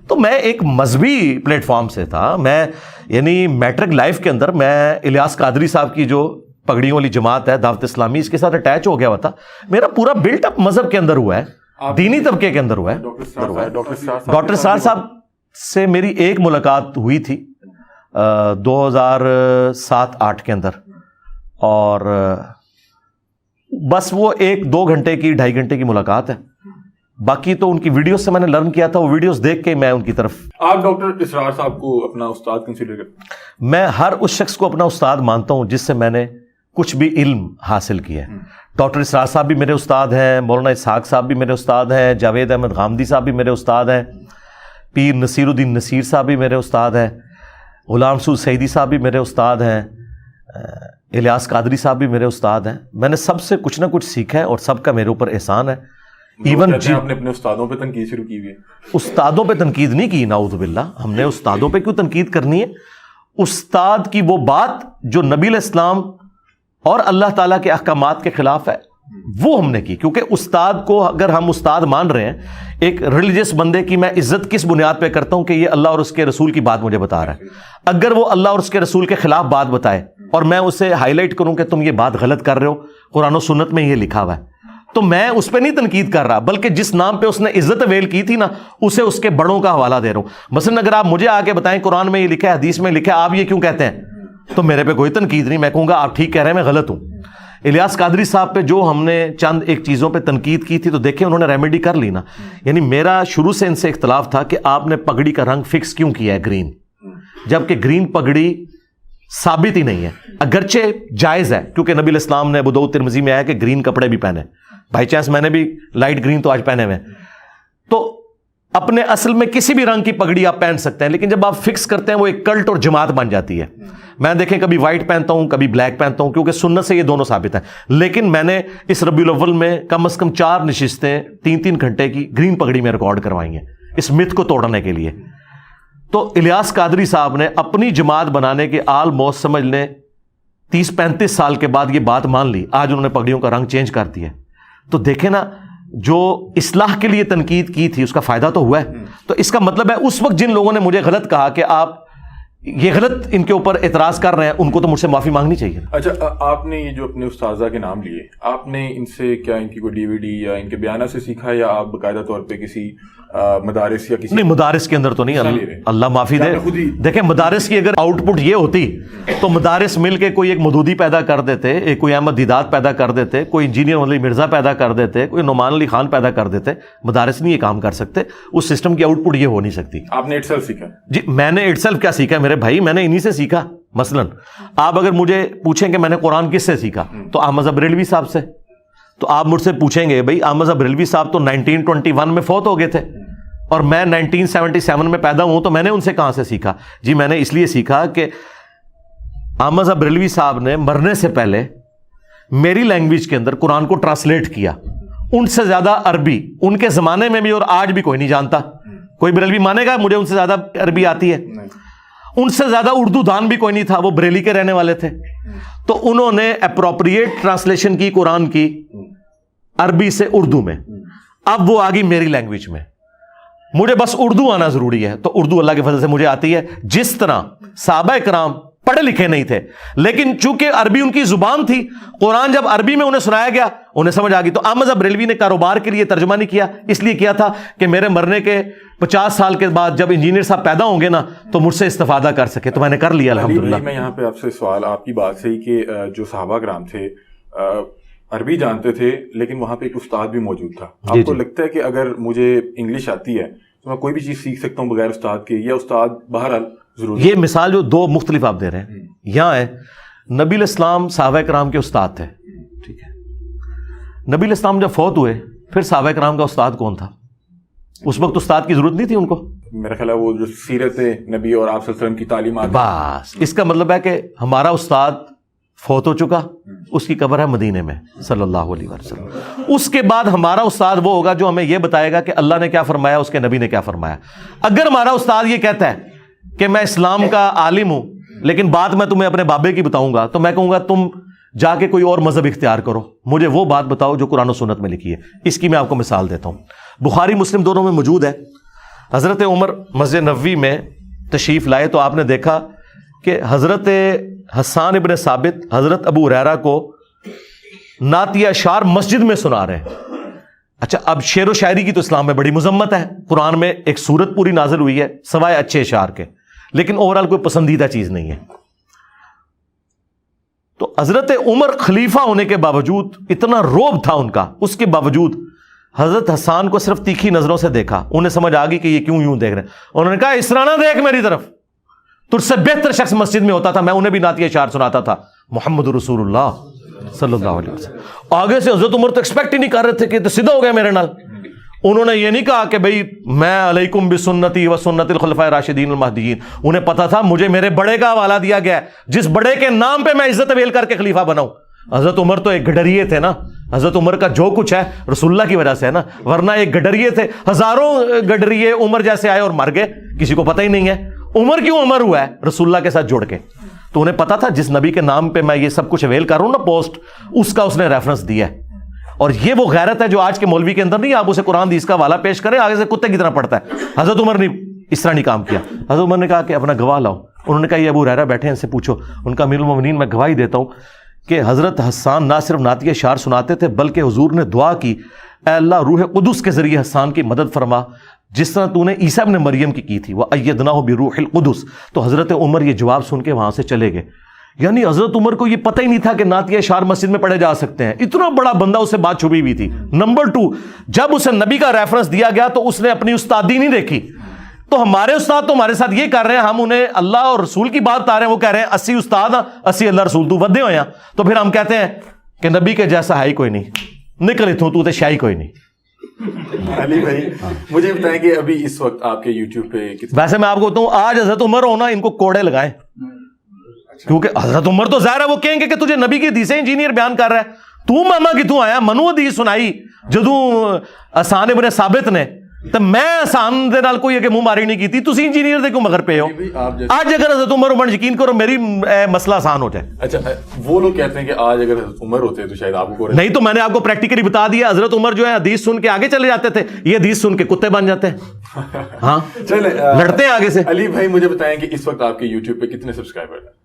تو میں ایک مذہبی پلیٹ فارم سے تھا. میں یعنی میٹرک لائف کے اندر میں الیاس قادری صاحب کی جو پگڑیوں والی جماعت ہے دعوت اسلامی, اس کے ساتھ اٹیچ ہو گیا ہوا تھا. میرا پورا بلٹ اپ مذہب کے اندر ہوا ہے, دینی طبقے کے اندر ہوا ہے. ڈاکٹر سار صاحب سے میری ایک ملاقات ہوئی تھی 2007-8 کے اندر, اور بس وہ 1-2 گھنٹے کی 2.5 گھنٹے کی ملاقات ہے. باقی تو ان کی ویڈیوز سے میں نے لرن کیا تھا, وہ ویڈیوز دیکھ کے میں ان کی طرف. آپ ڈاکٹر اسرار صاحب کو اپنا استاد کنسیڈر کرتے ہیں؟ میں ہر اس شخص کو اپنا استاد مانتا ہوں جس سے میں نے کچھ بھی علم حاصل کیا ہے. ڈاکٹر اسرار صاحب بھی میرے استاد ہیں, مولانا اسحاق صاحب بھی میرے استاد ہیں, جاوید احمد غامدی صاحب بھی میرے استاد ہیں, پیر نصیر الدین نصیر صاحب بھی میرے استاد ہیں, غلام رسول سعیدی صاحب بھی میرے استاد ہیں, الیاس قادری صاحب بھی میرے استاد ہیں. میں نے سب سے کچھ نہ کچھ سیکھا ہے, اور سب کا میرے اوپر احسان ہے. ایون آپ نے اپنے استادوں پہ تنقید شروع کی ہوئی ہے؟ استادوں پہ تنقید نہیں کی, نعوذ باللہ. ہم نے استادوں پہ کیوں تنقید کرنی ہے؟ استاد کی وہ بات جو نبی علیہ السلام اور اللہ تعالیٰ کے احکامات کے خلاف ہے وہ ہم نے کی. کیونکہ استاد کو اگر ہم استاد مان رہے ہیں, ایک ریلیجس بندے کی میں عزت کس بنیاد پہ کرتا ہوں کہ یہ اللہ اور اس کے رسول کی بات مجھے بتا رہا ہے. اگر وہ اللہ اور اس کے رسول کے خلاف بات بتائے اور میں اسے ہائی لائٹ کروں کہ تم یہ بات غلط کر رہے ہو, قرآن و سنت میں یہ لکھا ہوا ہے, تو میں اس پہ نہیں تنقید کر رہا, بلکہ جس نام پہ اس نے عزت ویل کی تھی نا اسے اس کے بڑوں کا حوالہ دے رہا ہوں. مثلا اگر آپ مجھے آ کے بتائیں قرآن میں یہ لکھا ہے, حدیث میں لکھا ہے, آپ یہ کیوں کہتے ہیں, تو میرے پہ کوئی تنقید نہیں. میں کہوں گا آپ ٹھیک کہہ رہے ہیں, میں غلط ہوں. الیاس قادری صاحب پہ جو ہم نے چند ایک چیزوں پہ تنقید کی تھی تو دیکھیں انہوں نے ریمیڈی کر لی نا. یعنی میرا شروع سے ان سے اختلاف تھا کہ آپ نے پگڑی کا رنگ فکس کیوں کیا ہے گرین, جبکہ گرین پگڑی ثابت ہی نہیں ہے. اگرچہ جائز ہے کیونکہ نبی علیہ السلام نے ابو داؤد ترمذی میں آیا کہ گرین کپڑے بھی پہنے. بائی چانس میں نے بھی لائٹ گرین تو آج پہنے ہوئے. تو اپنے اصل میں کسی بھی رنگ کی پگڑی آپ پہن سکتے ہیں, لیکن جب آپ فکس کرتے ہیں وہ ایک کلٹ اور جماعت بن جاتی ہے. میں دیکھیں کبھی وائٹ پہنتا ہوں کبھی بلیک پہنتا ہوں, کیونکہ سنت سے یہ دونوں ثابت ہیں. لیکن میں نے اس ربیع الاول میں کم از کم 4 نشستیں 3-3 گھنٹے کی گرین پگڑی میں ریکارڈ کروائی ہیں اس مت کو توڑنے کے لیے. تو الیاس قادری صاحب نے اپنی جماعت بنانے کے آلموسٹ سمجھ لیں 30-35 سال کے بعد یہ بات مان لی, آج انہوں نے پگڑیوں کا رنگ چینج کر دیا. تو دیکھیں نا, جو اصلاح کے لیے تنقید کی تھی اس کا فائدہ تو ہوا ہے. تو اس کا مطلب ہے اس وقت جن لوگوں نے مجھے غلط کہا کہ آپ یہ غلط ان کے اوپر اعتراض کر رہے ہیں, ان کو تو مجھ سے معافی مانگنی چاہیے. اچھا, آپ نے یہ جو اپنے استاذہ کے نام لیے, آپ نے ان سے کیا ان کی کوئی DVD یا ان کے بیانات سے سیکھا, یا آپ باقاعدہ طور پہ کسی مدارس یا کسی؟ نہیں, مدارس کے اندر تو نہیں, اللہ معافی دے. دیکھیں مدارس کی اگر آؤٹ پٹ یہ ہوتی تو مدارس مل کے کوئی ایک مودودی پیدا کر دیتے, ایک کوئی احمد دیدات پیدا کر دیتے, کوئی انجینئر علی مرزا پیدا کر دیتے, کوئی نعمان علی خان پیدا کر دیتے. مدارس نہیں یہ کام کر سکتے, اس سسٹم کی آؤٹ پٹ یہ ہو نہیں سکتی. آپ نے اٹ سیلف سیکھا؟ جی میں نے اٹ سیلف کیا سیکھا میرے بھائی, میں نے انہی سے سیکھا. مثلا آپ اگر مجھے پوچھیں کہ میں نے قرآن کس سے سیکھا, تو احمد بریلوی صاحب سے. تو آپ مجھ سے پوچھیں گے بھائی احمد بریلوی صاحب تو 1921 میں فوت ہو گئے تھے, اور میں 1977 میں پیدا ہوں, تو میں نے ان سے کہاں سے سیکھا؟ جی میں نے اس لیے سیکھا کہ احمد بریلوی صاحب نے مرنے سے پہلے میری لینگویج کے اندر قرآن کو ٹرانسلیٹ کیا. ان سے زیادہ عربی ان کے زمانے میں بھی اور آج بھی کوئی نہیں جانتا. کوئی بریلوی مانے گا مجھے ان سے زیادہ عربی آتی ہے؟ ان سے زیادہ اردو دان بھی کوئی نہیں تھا, وہ بریلی کے رہنے والے تھے. تو انہوں نے اپروپریٹ ٹرانسلیشن کی قرآن کی عربی سے اردو میں. اب وہ آ گئی میری لینگویج میں, مجھے بس اردو آنا ضروری ہے, تو اردو اللہ کے فضل سے مجھے آتی ہے. جس طرح صحابہ کرام پڑھے لکھے نہیں تھے, لیکن چونکہ عربی ان کی زبان تھی, قرآن جب عربی میں انہیں سنایا گیا انہیں سمجھ آ گئی. تو احمد بریلوی نے کاروبار کے لیے ترجمہ نہیں کیا, اس لیے کیا تھا کہ میرے مرنے کے 50 سال کے بعد جب انجینئر صاحب پیدا ہوں گے نا تو مجھ سے استفادہ کر سکے. تو میں نے کر لیا الحمدللہ. میں یہاں پہ آپ سے سوال, آپ کی بات سے ہی کہ جو صحابہ کرام تھے عربی جانتے تھے لیکن وہاں پہ ایک استاد بھی موجود تھا. آپ کو لگتا ہے کہ اگر مجھے انگلش آتی ہے تو میں کوئی بھی چیز سیکھ سکتا ہوں بغیر استاد کے, یا استاد بہرحال ضروری؟ یہ مثال جو دو مختلف آپ دے رہے ہیں یہاں ہے, نبی علیہ السلام صحابہ کرام کے استاد تھے, ٹھیک ہے. نبی علیہ السلام جب فوت ہوئے پھر صحابہ کرام کا استاد کون تھا؟ اس وقت استاد کی ضرورت نہیں تھی ان کو. میرا خیال ہے وہ جو سیرت نبی اور آپ صلی اللہ علیہ وسلم کی تعلیمات, بس اس کا مطلب ہے کہ ہمارا استاد فوت ہو چکا, اس کی قبر ہے مدینے میں صلی اللہ علیہ وسلم. اس کے بعد ہمارا استاد وہ ہوگا جو ہمیں یہ بتائے گا کہ اللہ نے کیا فرمایا, اس کے نبی نے کیا فرمایا. اگر ہمارا استاد یہ کہتا ہے کہ میں اسلام کا عالم ہوں لیکن بات میں تمہیں اپنے بابے کی بتاؤں گا, تو میں کہوں گا تم جا کے کوئی اور مذہب اختیار کرو, مجھے وہ بات بتاؤ جو قرآن و سنت میں لکھی ہے. اس کی میں آپ کو مثال دیتا ہوں, بخاری مسلم دونوں میں موجود ہے. حضرت عمر مسجد نبوی میں تشریف لائے تو آپ نے دیکھا کہ حضرت حسان ابن ثابت حضرت ابو ہریرہ کو نعتیہ اشعار مسجد میں سنا رہے ہیں. اچھا, اب شعر و شاعری کی تو اسلام میں بڑی مذمت ہے, قرآن میں ایک سورت پوری نازل ہوئی ہے سوائے اچھے اشعار کے, لیکن اوورال کوئی پسندیدہ چیز نہیں ہے. تو حضرت عمر خلیفہ ہونے کے باوجود اتنا روب تھا ان کا, اس کے باوجود حضرت حسان کو صرف تیکھی نظروں سے دیکھا, انہیں سمجھ آ گئی کہ یہ کیوں یوں دیکھ رہے ہیں. انہوں نے کہا اس طرح نہ دیکھ میری طرف, تجھ سے بہتر شخص مسجد میں ہوتا تھا, میں انہیں بھی نعتیہ اشعار سناتا تھا, محمد رسول اللہ صلی اللہ علیہ وسلم. آگے سے حضرت عمر تو ایکسپیکٹ ہی نہیں کر رہے تھے کہ تو سیدھا ہو گیا میرے نال. انہوں نے یہ نہیں کہا کہ بھئی میں علیکم بسنتی و سنت الخلفاء راشدین المہدیین, انہیں پتا تھا مجھے میرے بڑے کا حوالہ دیا گیا ہے, جس بڑے کے نام پہ میں عزت اویل کر کے خلیفہ بناؤں. حضرت عمر تو ایک گڈریے تھے نا, حضرت عمر کا جو کچھ ہے رسول اللہ کی وجہ سے ہے نا, ورنہ ایک گڈریے تھے. ہزاروں گڈریے عمر جیسے آئے اور مر گئے, کسی کو پتہ ہی نہیں ہے عمر کیوں عمر ہوا ہے, رسول اللہ کے ساتھ جوڑ کے. تو انہیں پتا تھا جس نبی کے نام پہ میں یہ سب کچھ اویل کر رہا ہوں نا پوسٹ, اس کا اس نے ریفرنس دیا ہے. اور یہ وہ غیرت ہے جو آج کے مولوی کے اندر نہیں, آپ اسے قرآن حدیث کا حوالہ پیش کریں آگے سے کتے کی طرح پڑتا ہے. حضرت عمر نے اس طرح نہیں کام کیا. حضرت عمر نے کہا کہ اپنا گواہ لاؤ. انہوں نے کہا یہ ابو ہریرہ بیٹھے ہیں, ان سے پوچھو. ان کا امیر المومنین میں گواہی دیتا ہوں کہ حضرت حسان نہ صرف نعتیہ اشعار سناتے تھے بلکہ حضور نے دعا کی, اے اللہ روح قدس کے ذریعے حسان کی مدد فرما جس طرح تو نے عیسیٰ ابن مریم کی تھی, وَأَيَّدْنَاهُ بِرُوحِ الْقُدُسِ. تو حضرت عمر یہ جواب سن کے وہاں سے چلے گئے. یعنی حضرت عمر کو یہ پتہ ہی نہیں تھا کہ نعتیہ اشعار مسجد میں پڑھے جا سکتے ہیں. اتنا بڑا بندہ, اسے بات چھپی ہوئی تھی. نمبر 2, جب اسے نبی کا ریفرنس دیا گیا تو اس نے اپنی استادی نہیں دیکھی. تو ہمارے استاد تو ہمارے ساتھ یہ کر رہے ہیں, ہم انہیں اللہ اور رسول کی بات بتا رہے ہیں, وہ کہہ رہے ہیں 80 استاد 80 اللہ رسول, تو ودے ہوئے ہیں. تو پھر ہم کہتے ہیں کہ نبی کے جیسا ہے ہی کوئی نہیں, نکل اتوں تو شاہی کوئی نہیں. علی بھائی مجھے بتائیں کہ ابھی اس وقت آپ کے یوٹیوب پہ ویسے میں آپ کو بتاؤں آج حضرت عمر ہونا ان کو کوڑے لگائیں, کیونکہ حضرت عمر تو ظاہر ہے وہ کہیں گے کہ تجھے نبی کی حدیثیں انجینئر بیان کر رہا ہے, تو ماما کتوں آیا, منو حدیث سنائی جدوں حسان ابن ثابت نے, تو میں حسان دے نال کوئی کہ منہ ماری نہیں کی, تسی انجینئر دے کیوں مگر پے ہو. آج اگر حضرت عمر عمر یقین کرو میری مسئلہ آسان ہو جائے. اچھا وہ لوگ کہتے ہیں کہ آج اگر حضرت عمر ہوتے تو شاید آپ کو نہیں, تو میں نے آپ کو پریکٹیکلی بتا دیا, حضرت عمر جو ہے حدیث سن کے آگے چلے جاتے تھے, یہ حدیث سن کے کتے بن جاتے ہیں. ہاں چلے لڑتے ہیں آگے سے. علی بھائی مجھے بتائیں کہ اس وقت آپ کے یوٹیوب پہ کتنے سبسکرائبر ہیں؟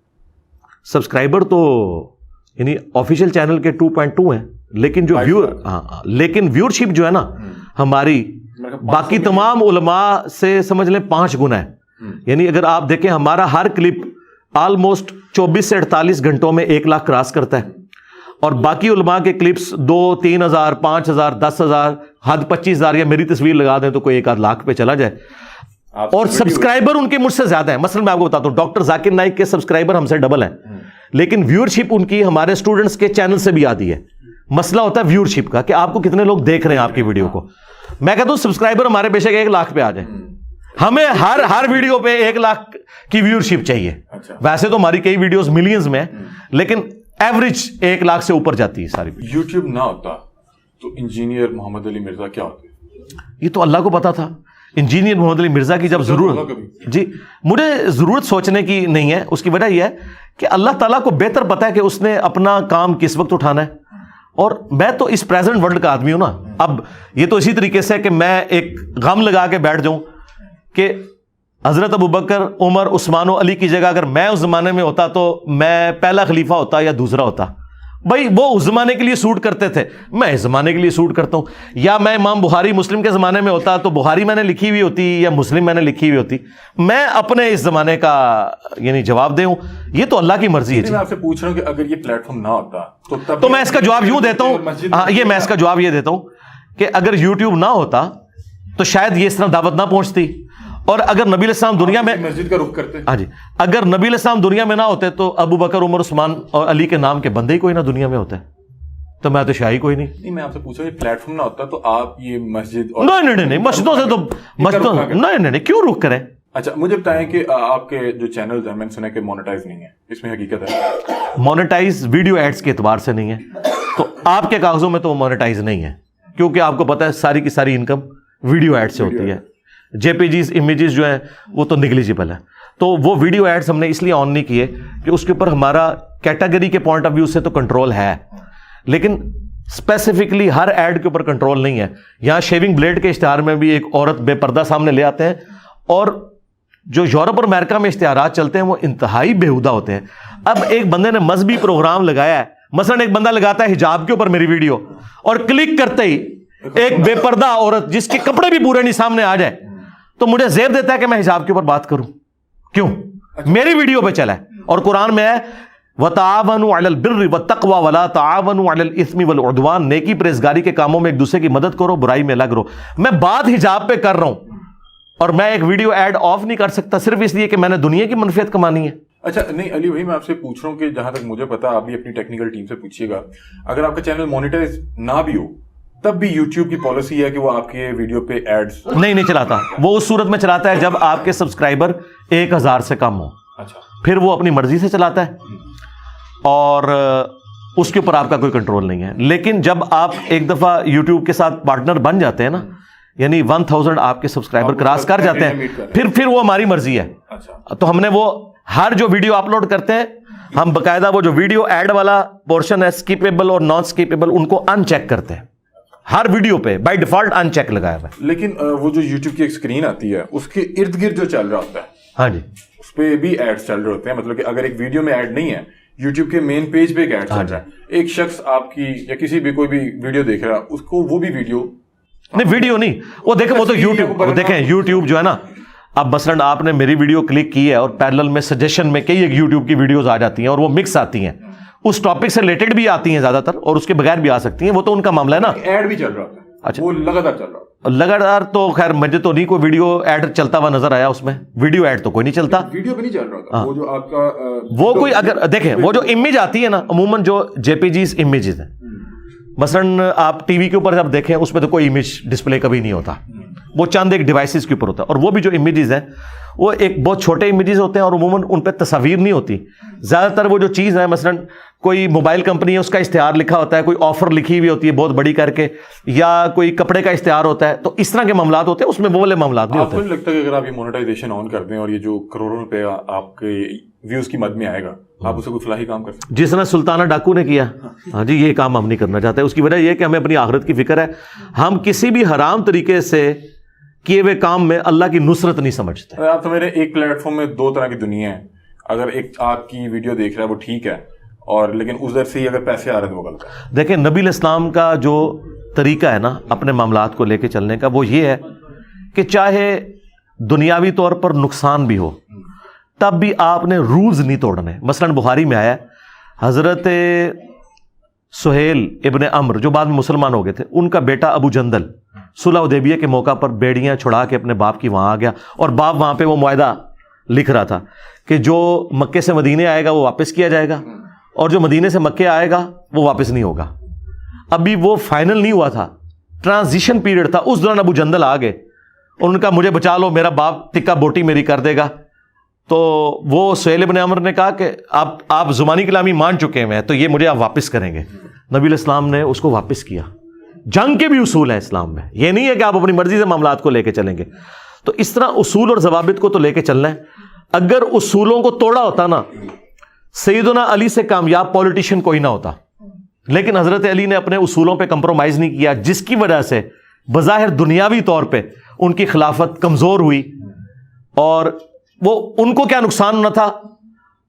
سبسکرائبر تو یعنی آفیشیل چینل کے 2.2 ہیں, لیکن جو لیکن ویورشپ جو ہے نا ہماری باقی تمام علماء سے سمجھ لیں 5 گنا ہے. یعنی اگر آپ دیکھیں ہمارا ہر کلپ آلموسٹ 24 سے 48 گھنٹوں میں 1 لاکھ کراس کرتا ہے, اور باقی علماء کے کلپس 2-3 ہزار 5 ہزار 10 ہزار حد 25 ہزار, یا میری تصویر لگا دیں تو کوئی 1 آدھ لاکھ پہ چلا جائے. اور سبسکرائبر ان کے مجھ سے زیادہ ہیں. مثلا میں آپ کو بتاتا ہوں ڈاکٹر ذاکر نائک کے سبسکرائبر ہم سے ڈبل ہیں, لیکن ویورشپ ان کی ہمارے اسٹوڈنٹس کے چینل سے بھی آتی ہے. مسئلہ ہوتا ہے ویورشپ کا کہ آپ کو کتنے لوگ دیکھ رہے ہیں آپ کی ویڈیو کو. میں کہتا ہوں سبسکرائبر ہمارے بے شک 1 لاکھ پہ آ جائیں, ہمیں ہر ویڈیو پہ 1 لاکھ کی ویورشپ چاہیے. ویسے تو ہماری کئی ویڈیوز ملینز میں, لیکن ایوریج 1 لاکھ سے اوپر جاتی ہے ساری. یوٹیوب نہ ہوتا تو انجینئر محمد علی مرزا کیا ہوتے؟ یہ تو اللہ کو پتا تھا. انجینئر محمد علی مرزا کی جب ضرورت, جی مجھے ضرورت سوچنے کی نہیں ہے, اس کی وجہ یہ ہے کہ اللہ تعالیٰ کو بہتر پتا ہے کہ اس نے اپنا کام کس وقت اٹھانا ہے. اور میں تو اس پریزنٹ ورلڈ کا آدمی ہوں نا. اب یہ تو اسی طریقے سے کہ میں ایک غم لگا کے بیٹھ جاؤں کہ حضرت ابوبکر عمر عثمان و علی کی جگہ اگر میں اس زمانے میں ہوتا تو میں پہلا خلیفہ ہوتا یا دوسرا ہوتا. بھائی وہ اس زمانے کے لیے سوٹ کرتے تھے, میں اس زمانے کے لیے سوٹ کرتا ہوں. یا میں امام بخاری مسلم کے زمانے میں ہوتا تو بخاری میں نے لکھی ہوئی ہوتی یا مسلم میں نے لکھی ہوئی ہوتی. میں اپنے اس زمانے کا یعنی جواب دے ہوں, یہ تو اللہ کی مرضی ہے. میں آپ سے پوچھ رہا ہوں کہ اگر یہ پلیٹ فارم نہ ہوتا تو میں اس کا جواب یوں دیتا ہوں, ہاں یہ میں اس کا جواب یہ دیتا ہوں کہ اگر یوٹیوب نہ ہوتا تو شاید یہ اس طرح دعوت نہ پہنچتی, اور اگر نبی علیہ السلام دنیا میں مسجد کا رخ کرتے, ہاں جی, اگر نبی علیہ السلام دنیا میں نہ ہوتے تو ابو بکر عمر عثمان اور علی کے نام کے بندے ہی کوئی نہ دنیا میں ہوتے, تو میں تو شاہی کوئی نہیں. میں آپ سے پوچھا یہ پلیٹ فارم نہ ہوتا تو آپ یہ مسجد نہیں مسجدوں سے تو مسجدوں نہیں کیوں رخ کریں. اچھا مجھے بتائیں کہ آپ کے جو چینلز ہیں میں نے سنا کہ مونیٹائز نہیں ہے, اس میں حقیقت ہے؟ مونیٹائز ویڈیو ایڈز کے اعتبار سے نہیں ہے, تو آپ کے کاغذوں میں تو وہ مونیٹائز نہیں ہے, کیونکہ آپ کو پتا ہے ساری کی ساری انکم ویڈیو ایڈ سے ہوتی ہے. جے پی جیز امیجز جو ہیں وہ تو نیگلیجبل ہے, تو وہ ویڈیو ایڈز ہم نے اس لیے آن نہیں کیے کہ اس کے اوپر ہمارا کیٹیگری کے پوائنٹ آف ویو سے تو کنٹرول ہے, لیکن اسپیسیفکلی ہر ایڈ کے اوپر کنٹرول نہیں ہے. یہاں شیونگ بلیڈ کے اشتہار میں بھی ایک عورت بے پردہ سامنے لے آتے ہیں, اور جو یورپ اور امریکہ میں اشتہارات چلتے ہیں وہ انتہائی بےہودہ ہوتے ہیں. اب ایک بندے نے مذہبی پروگرام لگایا ہے, مثلا ایک بندہ لگاتا ہے حجاب کے اوپر میری ویڈیو, اور کلک کرتے ہی ایک بے پردہ عورت جس کے کپڑے بھی پورے نہیں سامنے آ جائے تو مجھے زیب دیتا ہے کہ میں حجاب کے اوپر بات کروں. کیوں؟ میری ویڈیو پہ چلا ہے, اور قرآن میں ہے وَتَعَاوَنُوا عَلَى الْبِرِّ وَالتَّقْوَى وَلَا تَعَاوَنُوا عَلَى الْإِثْمِ وَالْعُدْوَانِ, نیکی پرہیزگاری کے کاموں میں ایک دوسرے کی مدد کرو, برائی میں لگ رہو. میں بات حجاب پہ کر رہا ہوں اور میں ایک ویڈیو ایڈ آف نہیں کر سکتا صرف اس لیے کہ میں نے دنیا کی منفیت کمانی ہے. اچھا نہیں علی بھائی, میں آپ سے پوچھ رہا ہوں کہ جہاں تک مجھے پتا, آپ بھی اپنی ٹیکنیکل ٹیم سے پوچھیے گا, اگر آپ کا چینل مانیٹائز نہ بھی ہو تب بھی یوٹیوب کی پالیسی ہے کہ وہ آپ کے ویڈیو پہ ایڈز نہیں چلاتا. وہ اس صورت میں چلاتا ہے جب آپ کے سبسکرائبر 1000 سے کم ہو, اچھا پھر وہ اپنی مرضی سے چلاتا ہے اور اس کے اوپر آپ کا کوئی کنٹرول نہیں ہے. لیکن جب آپ ایک دفعہ یوٹیوب کے ساتھ پارٹنر بن جاتے ہیں نا, یعنی 1000 آپ کے سبسکرائبر کراس کر جاتے ہیں, پھر وہ ہماری مرضی ہے. تو ہم نے وہ ہر جو ویڈیو اپلوڈ کرتے ہیں ہم باقاعدہ وہ جو ویڈیو ایڈ والا پورشن ہے اسکیپیبل اور نان اسکیپیبل ان کو ان چیک کرتے ہیں. ہر ویڈیو پہ بائی ڈیفالٹ ان چیک لگایا ہوا ہے. لیکن وہ جو یوٹیوب کی ایک اسکرین آتی ہے اس کے ارد گرد جو چل رہا ہوتا ہے, ہاں جی, اس پہ بھی ایڈز چل رہے ہوتے ہیں. مطلب کہ اگر ایک ویڈیو میں ایڈ نہیں ہے, یوٹیوب کے مین پیج پہ ایک ایڈ چل رہا ہے, ایک شخص آپ کی یا کسی بھی کوئی بھی ویڈیو دیکھ رہا ہے, اس کو وہ بھی ویڈیو نہیں ویڈیو نہیں, وہ دیکھیں وہ تو یوٹیوب, دیکھیں یوٹیوب جو ہے نا, اب مثلاً آپ نے میری ویڈیو کلک کی ہے اور پیرلل میں سجیشن میں کئی ایک یوٹیوب کی ویڈیوز آ جاتی ہیں اور وہ مکس آتی ہیں, اس ٹاپک سے ریلیٹڈ بھی آتی ہیں زیادہ تر اور اس کے بغیر بھی آ سکتی ہیں, وہ تو ان کا معاملہ ہے نا. ایڈ بھی چل رہا ہے, اچھا وہ لگاتار چل رہا ہے. لگاتار تو خیر مجھے تو نہیں کوئی ویڈیو ایڈ چلتا ہوا نظر آیا, اس میں ویڈیو ایڈ تو کوئی نہیں چلتا. ویڈیو بھی نہیں چل رہا تھا, وہ جو آپ کا وہ کوئی اگر دیکھیں وہ جو امیج آتی ہے نا, عموماً جو جے پی جیز امیجز ہیں, مثلاً آپ ٹی وی کے اوپر جب دیکھیں اس میں تو کوئی امیج ڈسپلے کبھی نہیں ہوتا, وہ چند ایک ڈیوائسز کے اوپر ہوتا ہے. اور وہ بھی جو امیجز ہیں وہ ایک بہت چھوٹے امیجز ہوتے ہیں اور عموماً ان پہ تصاویر نہیں ہوتی. زیادہ تر وہ جو چیز ہے مثلاً کوئی موبائل کمپنی ہے اس کا اشتہار لکھا ہوتا ہے, کوئی آفر لکھی ہوئی ہوتی ہے بہت بڑی کر کے, یا کوئی کپڑے کا اشتہار ہوتا ہے, تو اس طرح کے معاملات ہوتے ہیں, اس میں وہ والے معاملات نہیں ہوتے. آپ کو نہیں لگتا کہ اگر آپ یہ مونیٹائزیشن آن کر دیں اور یہ جو کروڑوں روپے آپ کے ویوز کی مد میں آئے گا, آپ اسے کوئی فلاحی کام کر سکتے ہیں جس طرح سلطانہ ڈاکو نے کیا. ہاں جی, یہ کام ہم نہیں کرنا چاہتے. اس کی وجہ یہ ہے کہ ہمیں اپنی آخرت کی فکر ہے. ہم کسی بھی حرام طریقے سے کیے ہوئے کام میں اللہ کی نصرت نہیں سمجھتے. آپ تو میرے ایک پلیٹ فارم میں دو طرح کی دنیا ہے, اگر ایک آپ کی ویڈیو دیکھ رہا ہے وہ ٹھیک ہے, اور لیکن ادھر سے ہی اگر پیسے آ رہے ہیں تو وہ غلط ہے. دیکھیں نبی علیہ السلام کا جو طریقہ ہے نا اپنے معاملات کو لے کے چلنے کا, وہ یہ ہے کہ چاہے دنیاوی طور پر نقصان بھی ہو تب بھی آپ نے رولز نہیں توڑنے. مثلاً بخاری میں آیا حضرت سہیل ابن عمرو جو بعد میں مسلمان ہو گئے تھے, ان کا بیٹا ابو جندل صلح حدیبیہ کے موقع پر بیڑیاں چھڑا کے اپنے باپ کی وہاں آ گیا, اور باپ وہاں پہ وہ معاہدہ لکھ رہا تھا کہ جو مکے سے مدینے آئے گا وہ واپس کیا جائے گا, اور جو مدینے سے مکے آئے گا وہ واپس نہیں ہوگا. ابھی وہ فائنل نہیں ہوا تھا, ٹرانزیشن پیریڈ تھا. اس دوران ابو جندل آ گئے, ان کا مجھے بچا لو, میرا باپ ٹکا بوٹی میری کر دے گا. تو وہ سہیل ابن عمرو نے کہا کہ آپ زمانی کلامی مان چکے ہیں تو یہ مجھے آپ واپس کریں گے. نبی علیہ السلام نے اس کو واپس کیا. جنگ کے بھی اصول ہیں اسلام میں, یہ نہیں ہے کہ آپ اپنی مرضی سے معاملات کو لے کے چلیں گے. تو اس طرح اصول اور ضوابط کو تو لے کے چلنا ہے. اگر اصولوں کو توڑا ہوتا نا, سیدنا علی سے کامیاب پولیٹیشین کوئی نہ ہوتا. لیکن حضرت علی نے اپنے اصولوں پہ کمپرومائز نہیں کیا, جس کی وجہ سے بظاہر دنیاوی طور پہ ان کی خلافت کمزور ہوئی. اور وہ ان کو کیا نقصان نہ تھا,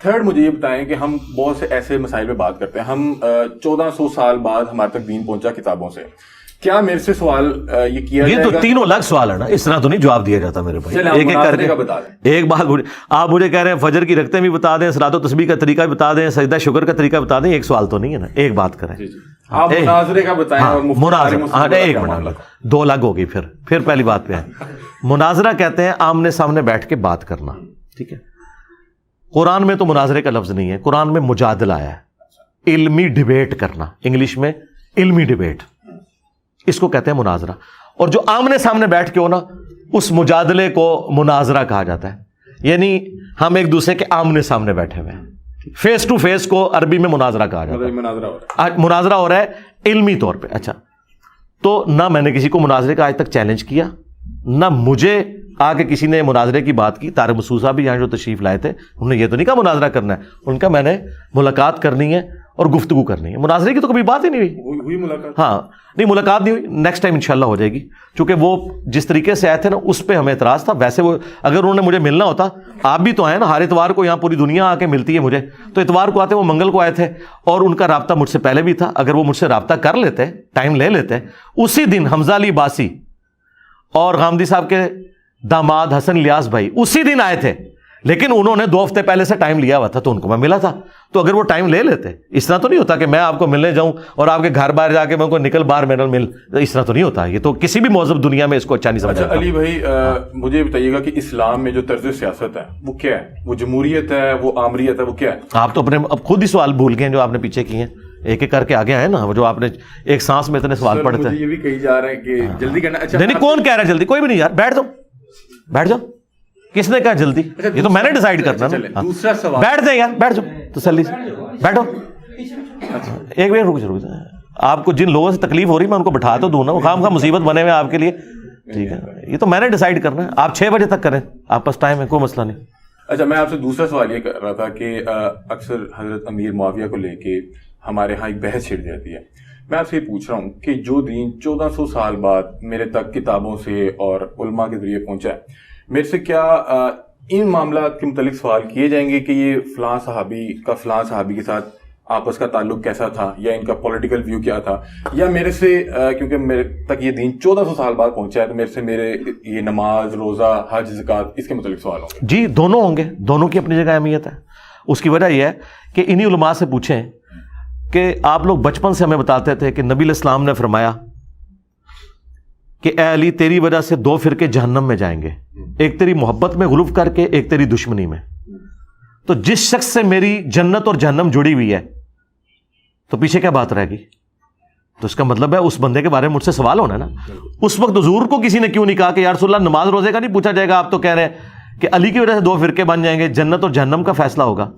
تھرڈ مجھے یہ بتائیں کہ ہم بہت سے ایسے مسائل پہ بات کرتے ہیں, ہم 1400 سال بعد ہمارے تک دین پہنچا کتابوں سے, کیا میرے سے سوال یہ کیا یہ تو تینوں الگ سوال ہے نا, اس طرح تو نہیں جواب دیا جاتا میرے بھائی. ایک ایک کر کے ایک بات آپ مجھے کہہ رہے ہیں فجر کی رکعتیں بھی بتا دیں, صلاۃ و تسبیح کا طریقہ بھی بتا دیں, سجدہ شکر کا طریقہ بتا دیں, ایک سوال تو نہیں ہے نا, ایک بات کریں. آپ مناظرے کا بتائیں. مناظرہ ایک منٹ, دو الگ ہوگی. پھر پہلی بات پہ ہے. مناظرہ کہتے ہیں آمنے سامنے بیٹھ کے بات کرنا, ٹھیک ہے. قرآن میں تو مناظرے کا لفظ نہیں ہے, قرآن میں مجادلہ آیا ہے, علمی ڈیبیٹ کرنا, انگلش میں علمی ڈیبیٹ, اس کو کہتے ہیں مناظرہ. اور جو آمنے سامنے بیٹھ کے ہو نا, اس مجادلے کو مناظرہ کہا جاتا ہے. یعنی ہم ایک دوسرے کے آمنے سامنے بیٹھے ہوئے ہیں, فیس ٹو فیس کو عربی میں مناظرہ کہا جاتا ہے. مناظرہ ہو رہا ہے علمی طور پہ. اچھا, تو نہ میں نے کسی کو مناظرے کا آج تک چیلنج کیا, نہ مجھے آ کے کسی نے مناظرے کی بات کی. طارق مسعود صاحب بھی یہاں جو تشریف لائے تھے, انہوں نے یہ تو نہیں کہا مناظرہ کرنا ہے, ان کا میں نے ملاقات کرنی ہے اور گفتگو کرنی ہے. مناظرے کی تو کبھی بات ہی نہیں ہوئی ملاقات. ہاں نہیں, ملاقات نہیں ہوئی, نیکسٹ ٹائم انشاءاللہ ہو جائے گی. چونکہ وہ جس طریقے سے آئے تھے نا, اس پہ ہمیں اعتراض تھا. ویسے وہ اگر انہوں نے مجھے ملنا ہوتا, آپ بھی تو آئے نا, ہر اتوار کو یہاں پوری دنیا آ کے ملتی ہے مجھے, تو اتوار کو آتے, وہ منگل کو آئے تھے, اور ان کا رابطہ مجھ سے پہلے بھی تھا. اگر وہ مجھ سے رابطہ کر لیتے, ٹائم لے لیتے, اسی دن حمزہ علی باسی اور غامدی صاحب کے داماد حسن الیاس بھائی اسی دن آئے تھے, لیکن انہوں نے 2 ہفتے پہلے سے ٹائم لیا ہوا تھا, تو ان کو میں ملا تھا. تو اگر وہ ٹائم لے لیتے, اس طرح تو نہیں ہوتا کہ میں آپ کو ملنے جاؤں اور آپ کے گھر باہر جا کے میں کو نکل باہر میرا مل, اس طرح تو نہیں ہوتا. یہ تو کسی بھی مہذب دنیا میں اس کو اچھا نہیں سمجھا. علی بھائی مجھے بتائیے گا کہ اسلام میں جو طرز سیاست ہے وہ کیا ہے؟ وہ جمہوریت ہے, وہ آمریت ہے, وہ کیا ہے؟ آپ تو اپنے اب خود ہی سوال بھول گئے ہیں جو آپ نے پیچھے کیے ہیں, ایک ایک کر کے آگے آئے نا, وہ جو آپ نے ایک سانس میں اتنے سوال پڑھتے ہیں. یہ بھی کہی جا رہا ہے کہ جلدی کرنا. اچھا نہیں, کون کہہ رہا ہے جلدی؟ کوئی بھی نہیں یار, بیٹھ جاؤ. کس نے کہا جلدی؟ یہ تو میں نے ڈیسائیڈ کرنا. دوسرا سوال, بیٹھ جائیں یار, بیٹھ جاؤ تسلی سے, بیٹھو. ایک منٹ رک جاؤ. آپ کو جن لوگوں سے تکلیف ہو رہی میں ان کو بٹھا تو دوں نا, وہ خام خواہ مصیبت بنے ہوئے آپ کے لیے, ٹھیک ہے. یہ تو میں نے ڈیسائیڈ کرنا ہے, آپ 6 بجے تک کریں, آپ پاس ٹائم ہے, کوئی مسئلہ نہیں. اچھا, میں آپ سے دوسرا سوال یہ کر رہا تھا کہ اکثر حضرت امیر معاویہ کو لے کے ہمارے ہاں ایک بحث چھڑ جاتی ہے. میں آپ سے یہ پوچھ رہا ہوں کہ جو دین 1400 سال بعد میرے تک کتابوں سے اور علماء کے ذریعے پہنچا ہے, میرے سے کیا ان معاملات کے متعلق سوال کیے جائیں گے کہ یہ فلاں صحابی کے ساتھ آپس کا تعلق کیسا تھا, یا ان کا پولیٹیکل ویو کیا تھا, یا میرے سے کیونکہ میرے تک یہ دین 1400 سال بعد پہنچا ہے تو میرے سے میرے یہ نماز, روزہ, حج, زکوٰۃ, اس کے متعلق سوال ہوں گے؟ جی دونوں ہوں گے, دونوں کی اپنی جگہ اہمیت ہے. اس کی وجہ یہ ہے کہ انہی علماء سے پوچھیں کہ آپ لوگ بچپن سے ہمیں بتاتے تھے کہ نبی علیہ السلام نے فرمایا کہ اے علی تیری وجہ سے 2 فرقے جہنم میں جائیں گے, ایک تیری محبت میں غلو کر کے, ایک تیری دشمنی میں. تو جس شخص سے میری جنت اور جہنم جڑی ہوئی ہے تو پیچھے کیا بات رہے گی؟ تو اس کا مطلب ہے اس بندے کے بارے میں مجھ سے سوال ہونا ہے نا. اس وقت حضور کو کسی نے کیوں نہیں کہا کہ یا رسول اللہ نماز روزے کا نہیں پوچھا جائے گا, آپ تو کہہ رہے ہیں کہ علی کی وجہ سے 2 فرقے بن جائیں گے, جنت اور جہنم کا فیصلہ ہوگا.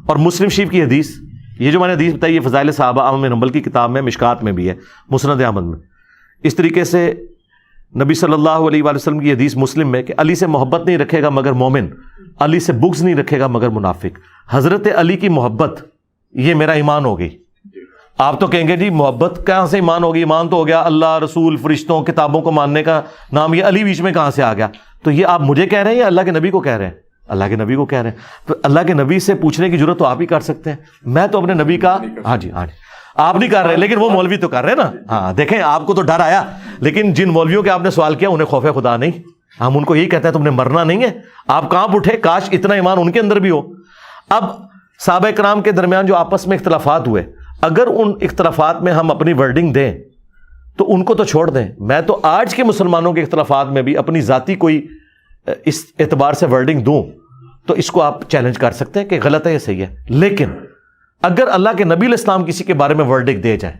اور مسلم شریف کی حدیث, یہ جو میں نے حدیث بتائی, یہ فضائل صحابہ احمد بن حنبل کی کتاب میں, مشکات میں بھی ہے, مسند احمد میں. اس طریقے سے نبی صلی اللہ علیہ وآلہ وسلم کی حدیث مسلم میں کہ علی سے محبت نہیں رکھے گا مگر مومن, علی سے بغض نہیں رکھے گا مگر منافق. حضرت علی کی محبت یہ میرا ایمان ہو گئی. آپ تو کہیں گے جی محبت کہاں سے ایمان ہوگی؟ ایمان تو ہو گیا اللہ, رسول, فرشتوں, کتابوں کو ماننے کا نام, یہ علی بیچ میں کہاں سے آ گیا؟ تو یہ آپ مجھے کہہ رہے ہیں یا اللہ کے نبی کو کہہ رہے ہیں؟ اللہ کے نبی کو کہہ رہے ہیں. تو اللہ کے نبی سے پوچھنے کی ضرورت تو آپ ہی کر سکتے ہیں, میں تو اپنے نبی کا, ہاں جی آپ نہیں کر رہے, لیکن وہ مولوی تو کر رہے ہیں نا. ہاں دیکھیں, آپ کو تو ڈر آیا, لیکن جن مولویوں کے آپ نے سوال کیا انہیں خوف خدا نہیں. ہم ان کو یہی کہتے ہیں تم نے مرنا نہیں ہے, آپ کہاں اٹھے, کاش اتنا ایمان ان کے اندر بھی ہو. اب صحابہ کرام کے درمیان جو آپس میں اختلافات ہوئے, اگر ان اختلافات میں ہم اپنی ورڈنگ دیں تو ان کو تو چھوڑ دیں. میں تو آج کے مسلمانوں کے اختلافات میں بھی اپنی ذاتی کوئی اس اعتبار سے ورڈنگ دوں تو اس کو آپ چیلنج کر سکتے ہیں کہ غلط ہے یا صحیح ہے. لیکن اگر اللہ کے نبی علیہ السلام کسی کے بارے میں ورڈنگ دے جائیں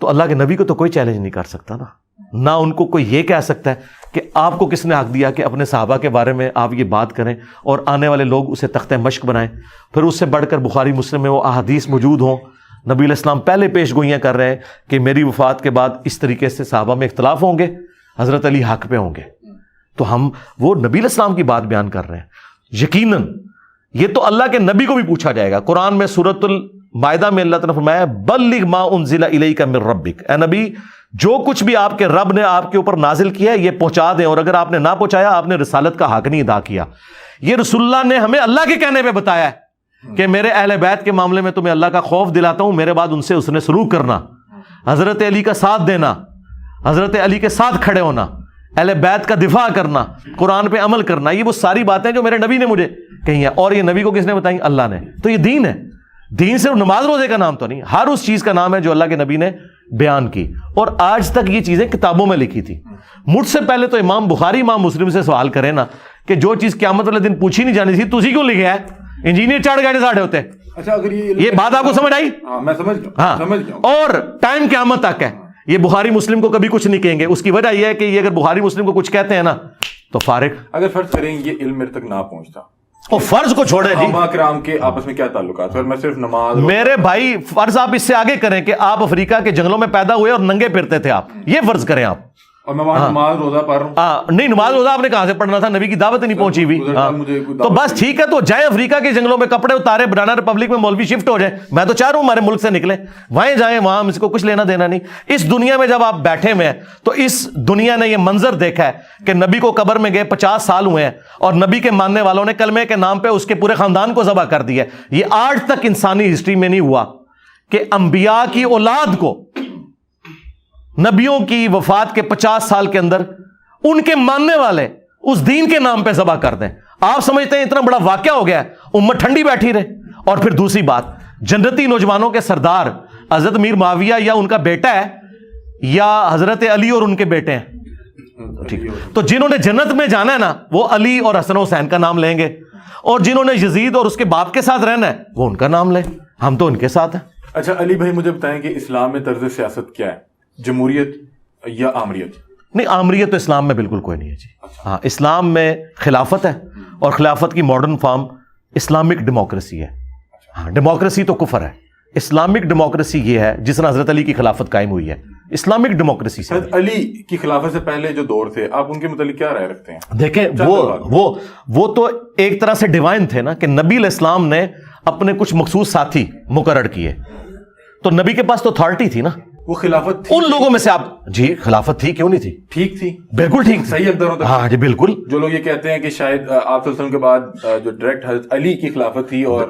تو اللہ کے نبی کو تو کوئی چیلنج نہیں کر سکتا نا. نہ ان کو کوئی یہ کہہ سکتا ہے کہ آپ کو کس نے حق دیا کہ اپنے صحابہ کے بارے میں آپ یہ بات کریں اور آنے والے لوگ اسے تختہ مشق بنائیں. پھر اس سے بڑھ کر بخاری مسلم میں وہ احادیث موجود ہوں, نبی علیہ السلام پہلے پیش گوئیاں کر رہے ہیں کہ میری وفات کے بعد اس طریقے سے صحابہ میں اختلاف ہوں گے, حضرت علی حق پہ ہوں گے. تو ہم وہ نبی علیہ السلام کی بات بیان کر رہے ہیں. یقیناً یہ تو اللہ کے نبی کو بھی پوچھا جائے گا. قرآن میں سورۃ المائدہ میں اللہ تعالیٰ نے فرمایا بلغ ما انزل الیک من ربک, اے نبی جو کچھ بھی آپ کے رب نے آپ کے اوپر نازل کیا ہے یہ پہنچا دیں, اور اگر آپ نے نہ پہنچایا آپ نے رسالت کا حق نہیں ادا کیا. یہ رسول اللہ نے ہمیں اللہ کے کہنے پہ بتایا ہے, کہ میرے اہل بیت کے معاملے میں تمہیں اللہ کا خوف دلاتا ہوں، میرے بعد ان سے حسن سلوک کرنا، حضرت علی کا ساتھ دینا، حضرت علی کے ساتھ کھڑے ہونا، اہل بیت کا دفاع کرنا، قرآن پہ عمل کرنا، یہ وہ ساری باتیں جو میرے نبی نے مجھے کہی ہیں. اور یہ نبی کو کس نے بتائیں؟ اللہ نے. تو یہ دین ہے. دین صرف نماز روزے کا نام تو نہیں، ہر اس چیز کا نام ہے جو اللہ کے نبی نے بیان کی. اور آج تک یہ چیزیں کتابوں میں لکھی تھی. مجھ سے پہلے تو امام بخاری امام مسلم سے سوال کرے نا کہ جو چیز قیامت والے دن پوچھی نہیں جانی تھی تجھی کیوں لکھا ہے؟ انجینئر چڑھ گئے ساڑھے ہوتے. اچھا اگر یہ بات آپ کو سمجھ آئی؟ میں سمجھ گیا. ہاں. اور ٹائم قیامت تک ہے. یہ بخاری مسلم کو کبھی کچھ نہیں کہیں گے. اس کی وجہ یہ ہے کہ یہ اگر بخاری مسلم کو کچھ کہتے ہیں نا تو فارغ. اگر فرض کریں یہ علم میرے تک نہ پہنچتا اور فرض کو چھوڑے جی، صحابہ کرام کے آپس میں کیا تعلقات؟ پھر میں صرف نماز میرے بھائی فرض آپ اس سے آگے کریں کہ آپ افریقہ کے جنگلوں میں پیدا ہوئے اور ننگے پھرتے تھے، آپ یہ فرض کریں آپ. اور میں وہاں نماز روزہ پڑھ رہا ہوں. نہیں، نماز روزہ آپ نے کہاں سے پڑھنا تھا؟ نبی کی دعوت نہیں پہنچی ہوئی. تو بس ٹھیک ہے، تو جائیں افریقہ کے جنگلوں میں، کپڑے اتارے، بنانا ریپبلک میں مولوی شفٹ ہو جائیں. میں تو چاہ رہا ہوں ہمارے ملک سے نکلیں، وہیں جائیں، وہاں ہم اس کو کچھ لینا دینا نہیں. اس دنیا میں جب آپ بیٹھے ہوئے ہیں تو اس دنیا نے یہ منظر دیکھا ہے کہ نبی کو قبر میں گئے 50 سال ہوئے ہیں اور نبی کے ماننے والوں نے کلمے کے نام پہ اس کے پورے خاندان کو ذبح کر دیا. یہ آج تک انسانی ہسٹری میں نہیں ہوا کہ انبیاء کی اولاد کو نبیوں کی وفات کے 50 سال کے اندر ان کے ماننے والے اس دین کے نام پہ ذبح کر دیں. آپ سمجھتے ہیں اتنا بڑا واقعہ ہو گیا ہے، امت ٹھنڈی بیٹھی رہے. اور پھر دوسری بات، جنتی نوجوانوں کے سردار حضرت میر معاویہ یا ان کا بیٹا ہے یا حضرت علی اور ان کے بیٹے ہیں. ٹھیک، تو جنہوں نے جنت میں جانا ہے نا وہ علی اور حسن حسین کا نام لیں گے، اور جنہوں نے یزید اور اس کے باپ کے ساتھ رہنا ہے وہ ان کا نام لیں. ہم تو ان کے ساتھ ہیں. اچھا علی بھائی مجھے بتائیں کہ اسلام میں طرز سیاست کیا ہے؟ جمہوریت یا آمریت؟ نہیں، آمریت تو اسلام میں بالکل کوئی نہیں ہے جی. ہاں، اسلام میں خلافت ہے، اور خلافت کی ماڈرن فارم اسلامک ڈیموکریسی ہے. ہاں، ڈیموکریسی تو کفر ہے. اسلامک ڈیموکریسی یہ ہے جس طرح حضرت علی کی خلافت قائم ہوئی ہے. اسلامک ڈیموکریسی سے حضرت علی کی خلافت سے پہلے جو دور تھے آپ ان کے متعلق کیا رائے رکھتے ہیں؟ دیکھیں وہ تو ایک طرح سے ڈیوائن تھے نا، کہ نبی علیہ السلام نے اپنے کچھ مخصوص ساتھی مقرر کیے، تو نبی کے پاس تو اتھارٹی تھی نا. وہ خلافت ان لوگوں میں سے آپ جی خلافت تھی، کیوں نہیں تھی؟ ٹھیک تھی، بالکل ٹھیک، صحیح اقداروں تک. ہاں جی بالکل. جو لوگ یہ کہتے ہیں کہ شاید آپ صلی اللہ علیہ وسلم کے بعد جو ڈائریکٹ حضرت علی کی خلافت تھی، اور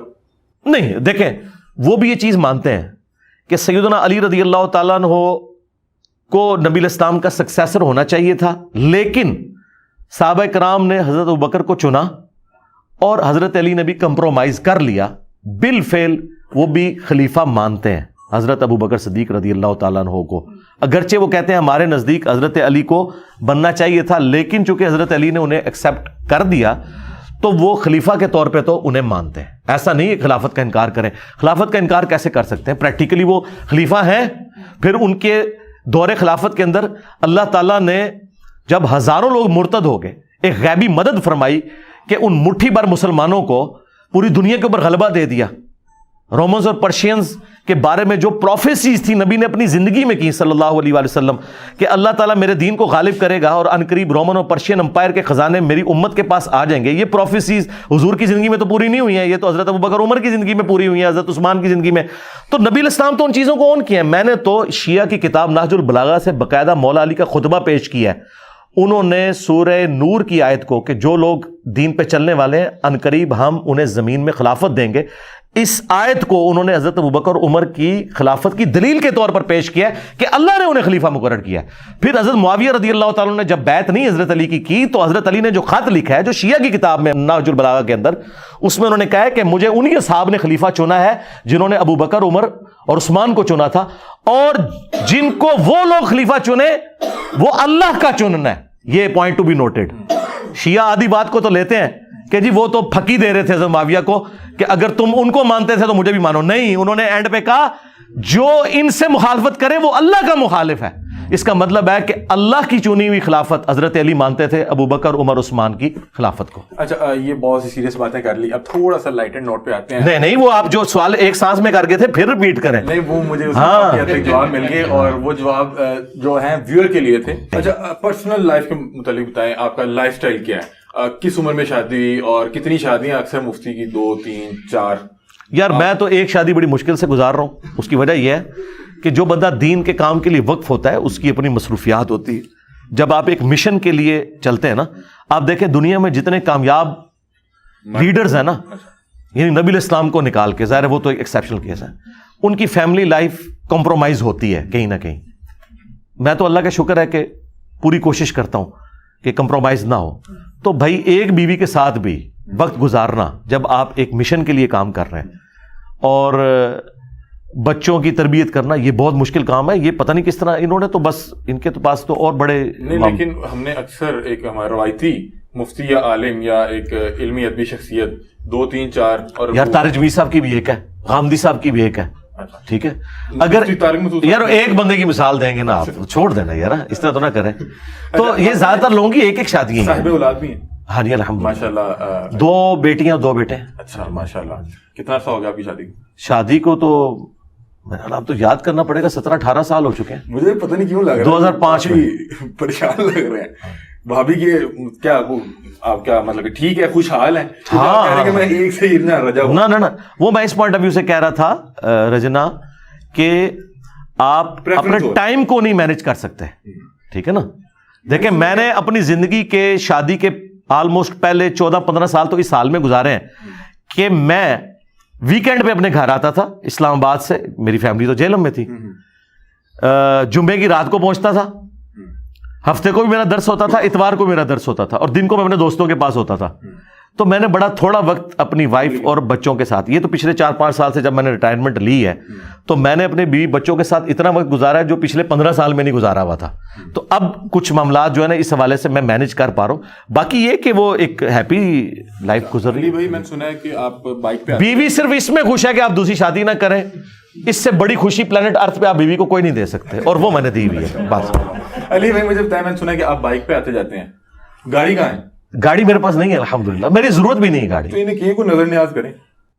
نہیں، دیکھیں وہ بھی یہ چیز مانتے ہیں کہ سیدنا علی رضی اللہ تعالیٰ عنہ کو نبی علیہ السلام کا سکسیسر ہونا چاہیے تھا، لیکن صحابہ کرام نے حضرت ابوبکر کو چنا اور حضرت علی نے بھی کمپرومائز کر لیا. بالفعل وہ بھی خلیفہ مانتے ہیں حضرت ابوبکر صدیق رضی اللہ تعالیٰ عنہ کو، اگرچہ وہ کہتے ہیں ہمارے نزدیک حضرت علی کو بننا چاہیے تھا، لیکن چونکہ حضرت علی نے انہیں ایکسیپٹ کر دیا تو وہ خلیفہ کے طور پہ تو انہیں مانتے ہیں. ایسا نہیں ہے خلافت کا انکار کریں. خلافت کا انکار کیسے کر سکتے ہیں؟ پریکٹیکلی وہ خلیفہ ہیں. پھر ان کے دور خلافت کے اندر اللہ تعالیٰ نے جب ہزاروں لوگ مرتد ہو گئے ایک غیبی مدد فرمائی کہ ان مٹھی بھر مسلمانوں کو پوری دنیا کے اوپر غلبہ دے دیا. رومنز اور پرشینز کے بارے میں جو پروفیسیز تھی نبی نے اپنی زندگی میں کی صلی اللہ علیہ وآلہ وسلم کہ اللہ تعالیٰ میرے دین کو غالب کرے گا اور عنقریب رومن اور پرشین امپائر کے خزانے میری امت کے پاس آ جائیں گے. یہ پروفیسیز حضور کی زندگی میں تو پوری نہیں ہوئی ہیں، یہ تو حضرت ابوبکر عمر کی زندگی میں پوری ہوئی ہیں، حضرت عثمان کی زندگی میں. تو نبی علیہ السلام تو ان چیزوں کو اون کیا ہے. میں نے تو شیعہ کی کتاب نہج البلاغہ سے باقاعدہ مولا علی کا خطبہ پیش کیا ہے. انہوں نے سورہ نور کی آیت کو کہ جو لوگ دین پہ چلنے والے ہیں عنقریب ہم انہیں زمین میں خلافت دیں گے، اس آیت کو انہوں نے حضرت ابوبکر عمر کی خلافت کی دلیل کے طور پر پیش کیا ہے کہ اللہ نے انہیں خلیفہ مقرر کیا ہے. پھر حضرت معاویہ رضی اللہ تعالیٰ نے جب بیعت نہیں حضرت علی کی تو حضرت علی نے جو خط لکھا ہے جو شیعہ کی کتاب میں نہج البلاغہ کے اندر، اس میں انہوں نے کہا ہے کہ مجھے انہی اصحاب نے خلیفہ چنا ہے جنہوں نے ابوبکر عمر اور عثمان کو چنا تھا، اور جن کو وہ لوگ خلیفہ چنے وہ اللہ کا چننا ہے. یہ پوائنٹ ٹو بی نوٹڈ. شیعہ آدھی بات کو تو لیتے ہیں کہ جی وہ تو پھکی دے رہے تھے حضرت معاویہ کو کہ اگر تم ان کو مانتے تھے تو مجھے بھی مانو. نہیں، انہوں نے اینڈ پہ کہا جو ان سے مخالفت کرے وہ اللہ کا مخالف ہے. اس کا مطلب ہے کہ اللہ کی چنی ہوئی خلافت حضرت علی مانتے تھے ابوبکر عمر عثمان کی خلافت کو. اچھا یہ بہت سی سیریس باتیں کر لی، اب تھوڑا سا لائٹ اینڈ نوٹ پہ آتے ہیں. نہیں وہ آپ جو سوال ایک سانس میں کر گئے تھے پھر ریپیٹ کریں. نہیں وہ مجھے جواب مل گئے اور وہ جواب جو ہیں ویور کے لیے تھے. اچھا پرسنل لائف کے متعلق بتائیں، آپ کا لائف سٹائل کیا ہے؟ کس عمر میں شادی ہوئی اور کتنی شادیاں اکثر مفتی کی 2 3 4؟ یار میں تو ایک شادی بڑی مشکل سے گزار رہا ہوں. اس کی وجہ یہ ہے کہ جو بندہ دین کے کام کے لیے وقف ہوتا ہے اس کی اپنی مصروفیات ہوتی ہے. جب آپ ایک مشن کے لیے چلتے ہیں نا، آپ دیکھیں دنیا میں جتنے کامیاب لیڈرز ہیں نا یعنی نبی علیہ السلام کو نکال کے، ظاہر ہے وہ تو ایک ایکسیپشنل کیس ہے، ان کی فیملی لائف کمپرومائز ہوتی ہے کہیں نہ کہیں. میں تو اللہ کا شکر ہے کہ پوری کوشش کرتا ہوں کہ کمپرومائز نہ ہو. تو بھائی ایک بیوی کے ساتھ بھی وقت گزارنا جب آپ ایک مشن کے لیے کام کر رہے ہیں اور بچوں کی تربیت کرنا، یہ بہت مشکل کام ہے. یہ پتہ نہیں کس طرح انہوں نے تو بس ان کے تو پاس تو اور بڑے نہیں، لیکن ہم نے اکثر ایک ہمارا روایتی مفتی یا عالم یا ایک علمی ادبی شخصیت 2 3 4 اور یار طارق جمیل صاحب کی بھی ایک ہے، غامدی صاحب کی بھی ایک ہے. ٹھیک ہے، اگر یار ایک بندے کی مثال دیں گے نا آپ، چھوڑ دینا یار، اس طرح تو نہ کریں. تو یہ زیادہ تر لوگوں کی ایک ایک شادی ہیں. صاحب اولاد بھی ہیں؟ ہاں جی الحمد ماشاء اللہ. 2 بیٹیاں 2 بیٹے. اچھا ماشاء اللہ. کتنا عرصہ ہو گیا آپ کی شادی کو؟ شادی کو تو اب تو یاد کرنا پڑے گا، 17-18 سال ہو چکے ہیں. مجھے پتہ نہیں کیوں لگ رہا ہے 2005 میں پریشان لگ رہے ہیں. بھابھی کے کیا آپ کیا مطلب ٹھیک ہے، خوشحال ہیں؟ ہاں میں ایک سے ہی رجا ہوں. نہ وہ میں اس پوائنٹ آف ویو سے کہہ رہا تھا رجنا کہ آپ اپنے ٹائم کو نہیں مینج کر سکتے. ٹھیک ہے نا، دیکھیں میں نے اپنی زندگی کے شادی کے آلموسٹ پہلے 14-15 سال تو اس سال میں گزارے ہیں کہ میں ویکینڈ پہ اپنے گھر آتا تھا اسلام آباد سے، میری فیملی تو جہلم میں تھی، جمعے کی رات کو پہنچتا تھا، ہفتے کو بھی میرا درس ہوتا تھا، اتوار کو میرا درس ہوتا تھا، اور دن کو میں اپنے دوستوں کے پاس ہوتا تھا. تو میں نے بڑا تھوڑا وقت اپنی وائف اور بچوں کے ساتھ، یہ تو پچھلے 4-5 سال سے جب میں نے ریٹائرمنٹ لی ہے تو میں نے اپنے بیوی بچوں کے ساتھ اتنا وقت گزارا ہے جو پچھلے 15 سال میں نہیں گزارا ہوا تھا. تو اب کچھ معاملات جو ہے نا اس حوالے سے میں مینج کر پا رہا ہوں. باقی یہ کہ وہ ایک ہیپی لائف گزر رہی ہے. بھائی میں نے سنا ہے کہ آپ بائک پہ بیوی صرف اس میں خوش ہے کہ آپ دوسری شادی نہ کریں، اس سے بڑی خوشی پلانٹ ارتھ پہ آپ بیوی کو کوئی نہیں دے سکتے، اور وہ میں نے دی ہوئی ہے بس. علی بھائی مجھے بتایا، میں نے سنا ہے کہ آپ بائک پہ آتے جاتے ہیں، گاڑی کہاں ہے؟ گاڑی میرے پاس نہیں ہے الحمدللہ، میری ضرورت بھی نہیں ہے گاڑی. تو انہیں کہیں کو نظر نیاز کریں.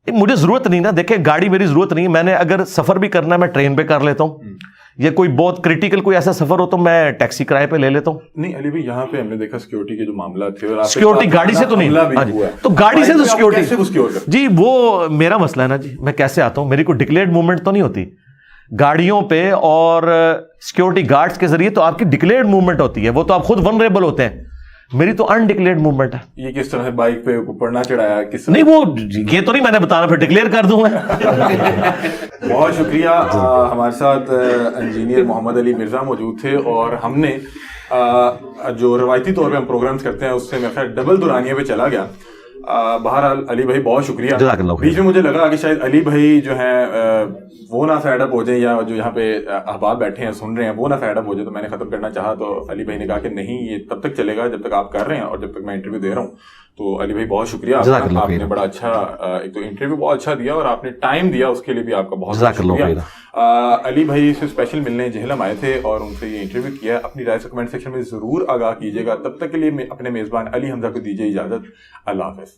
مجھے ضرورت نہیں نا، دیکھیں گاڑی میری ضرورت نہیں ہے. میں نے اگر سفر بھی کرنا ہے میں ٹرین پہ کر لیتا ہوں، یا کوئی بہت کریٹیکل کوئی ایسا سفر ہو تو میں ٹیکسی کرائے پہ لے لیتا ہوں. نہیں علی بھائی، یہاں پہ ہم نے دیکھا سیکورٹی کے جو معاملات تھے، سیکورٹی گاڑی سے تو نہیں، تو گاڑی سے تو سیکورٹی جی وہ میرا مسئلہ ہے نا جی. میں کیسے آتا ہوں، میری کوئی ڈکلیئرڈ موومنٹ تو نہیں ہوتی گاڑیوں پہ، اور سیکورٹی گارڈز کے ذریعے تو آپ کی ڈکلیئرڈ موومنٹ ہوتی ہے، وہ تو آپ خود ونریبل ہوتے ہیں. میری تو انڈکلیئرڈ موومنٹ ہے. یہ کس طرح بائک پہ پڑھنا چڑھایا کس طرح؟ نہیں وہ یہ تو نہیں میں نے بتانا، پھر ڈکلیئر کر دوں میں. بہت شکریہ. ہمارے ساتھ انجینئر محمد علی مرزا موجود تھے، اور ہم نے جو روایتی طور پہ ہم پروگرامز کرتے ہیں اس سے میرا خیال ڈبل دورانیے پہ چلا گیا. بہرحال علی بھائی بہت شکریہ. بیچ میں مجھے لگا کہ شاید علی بھائی جو ہیں وہ نہ فیڈ اپ ہو جائیں، یا جو یہاں پہ احباب بیٹھے ہیں سن رہے ہیں وہ نہ فیڈ اپ ہو جائے، تو میں نے ختم کرنا چاہا. تو علی بھائی نے کہا کہ نہیں، یہ تب تک چلے گا جب تک آپ کر رہے ہیں اور جب تک میں انٹرویو دے رہا ہوں. تو علی بھائی بہت شکریہ، آپ نے بڑا اچھا ایک تو انٹرویو بہت اچھا دیا اور آپ نے ٹائم دیا، اس کے لیے بھی آپ کا بہت شکریہ. علی بھائی سے اسپیشل ملنے جہلم آئے تھے اور ان سے یہ انٹرویو کیا. اپنی رائے سے کمنٹ سیکشن میں ضرور آگاہ کیجیے گا. تب تک کے لیے اپنے میزبان علی حمزہ کو دیجیے اجازت. اللہ حافظ.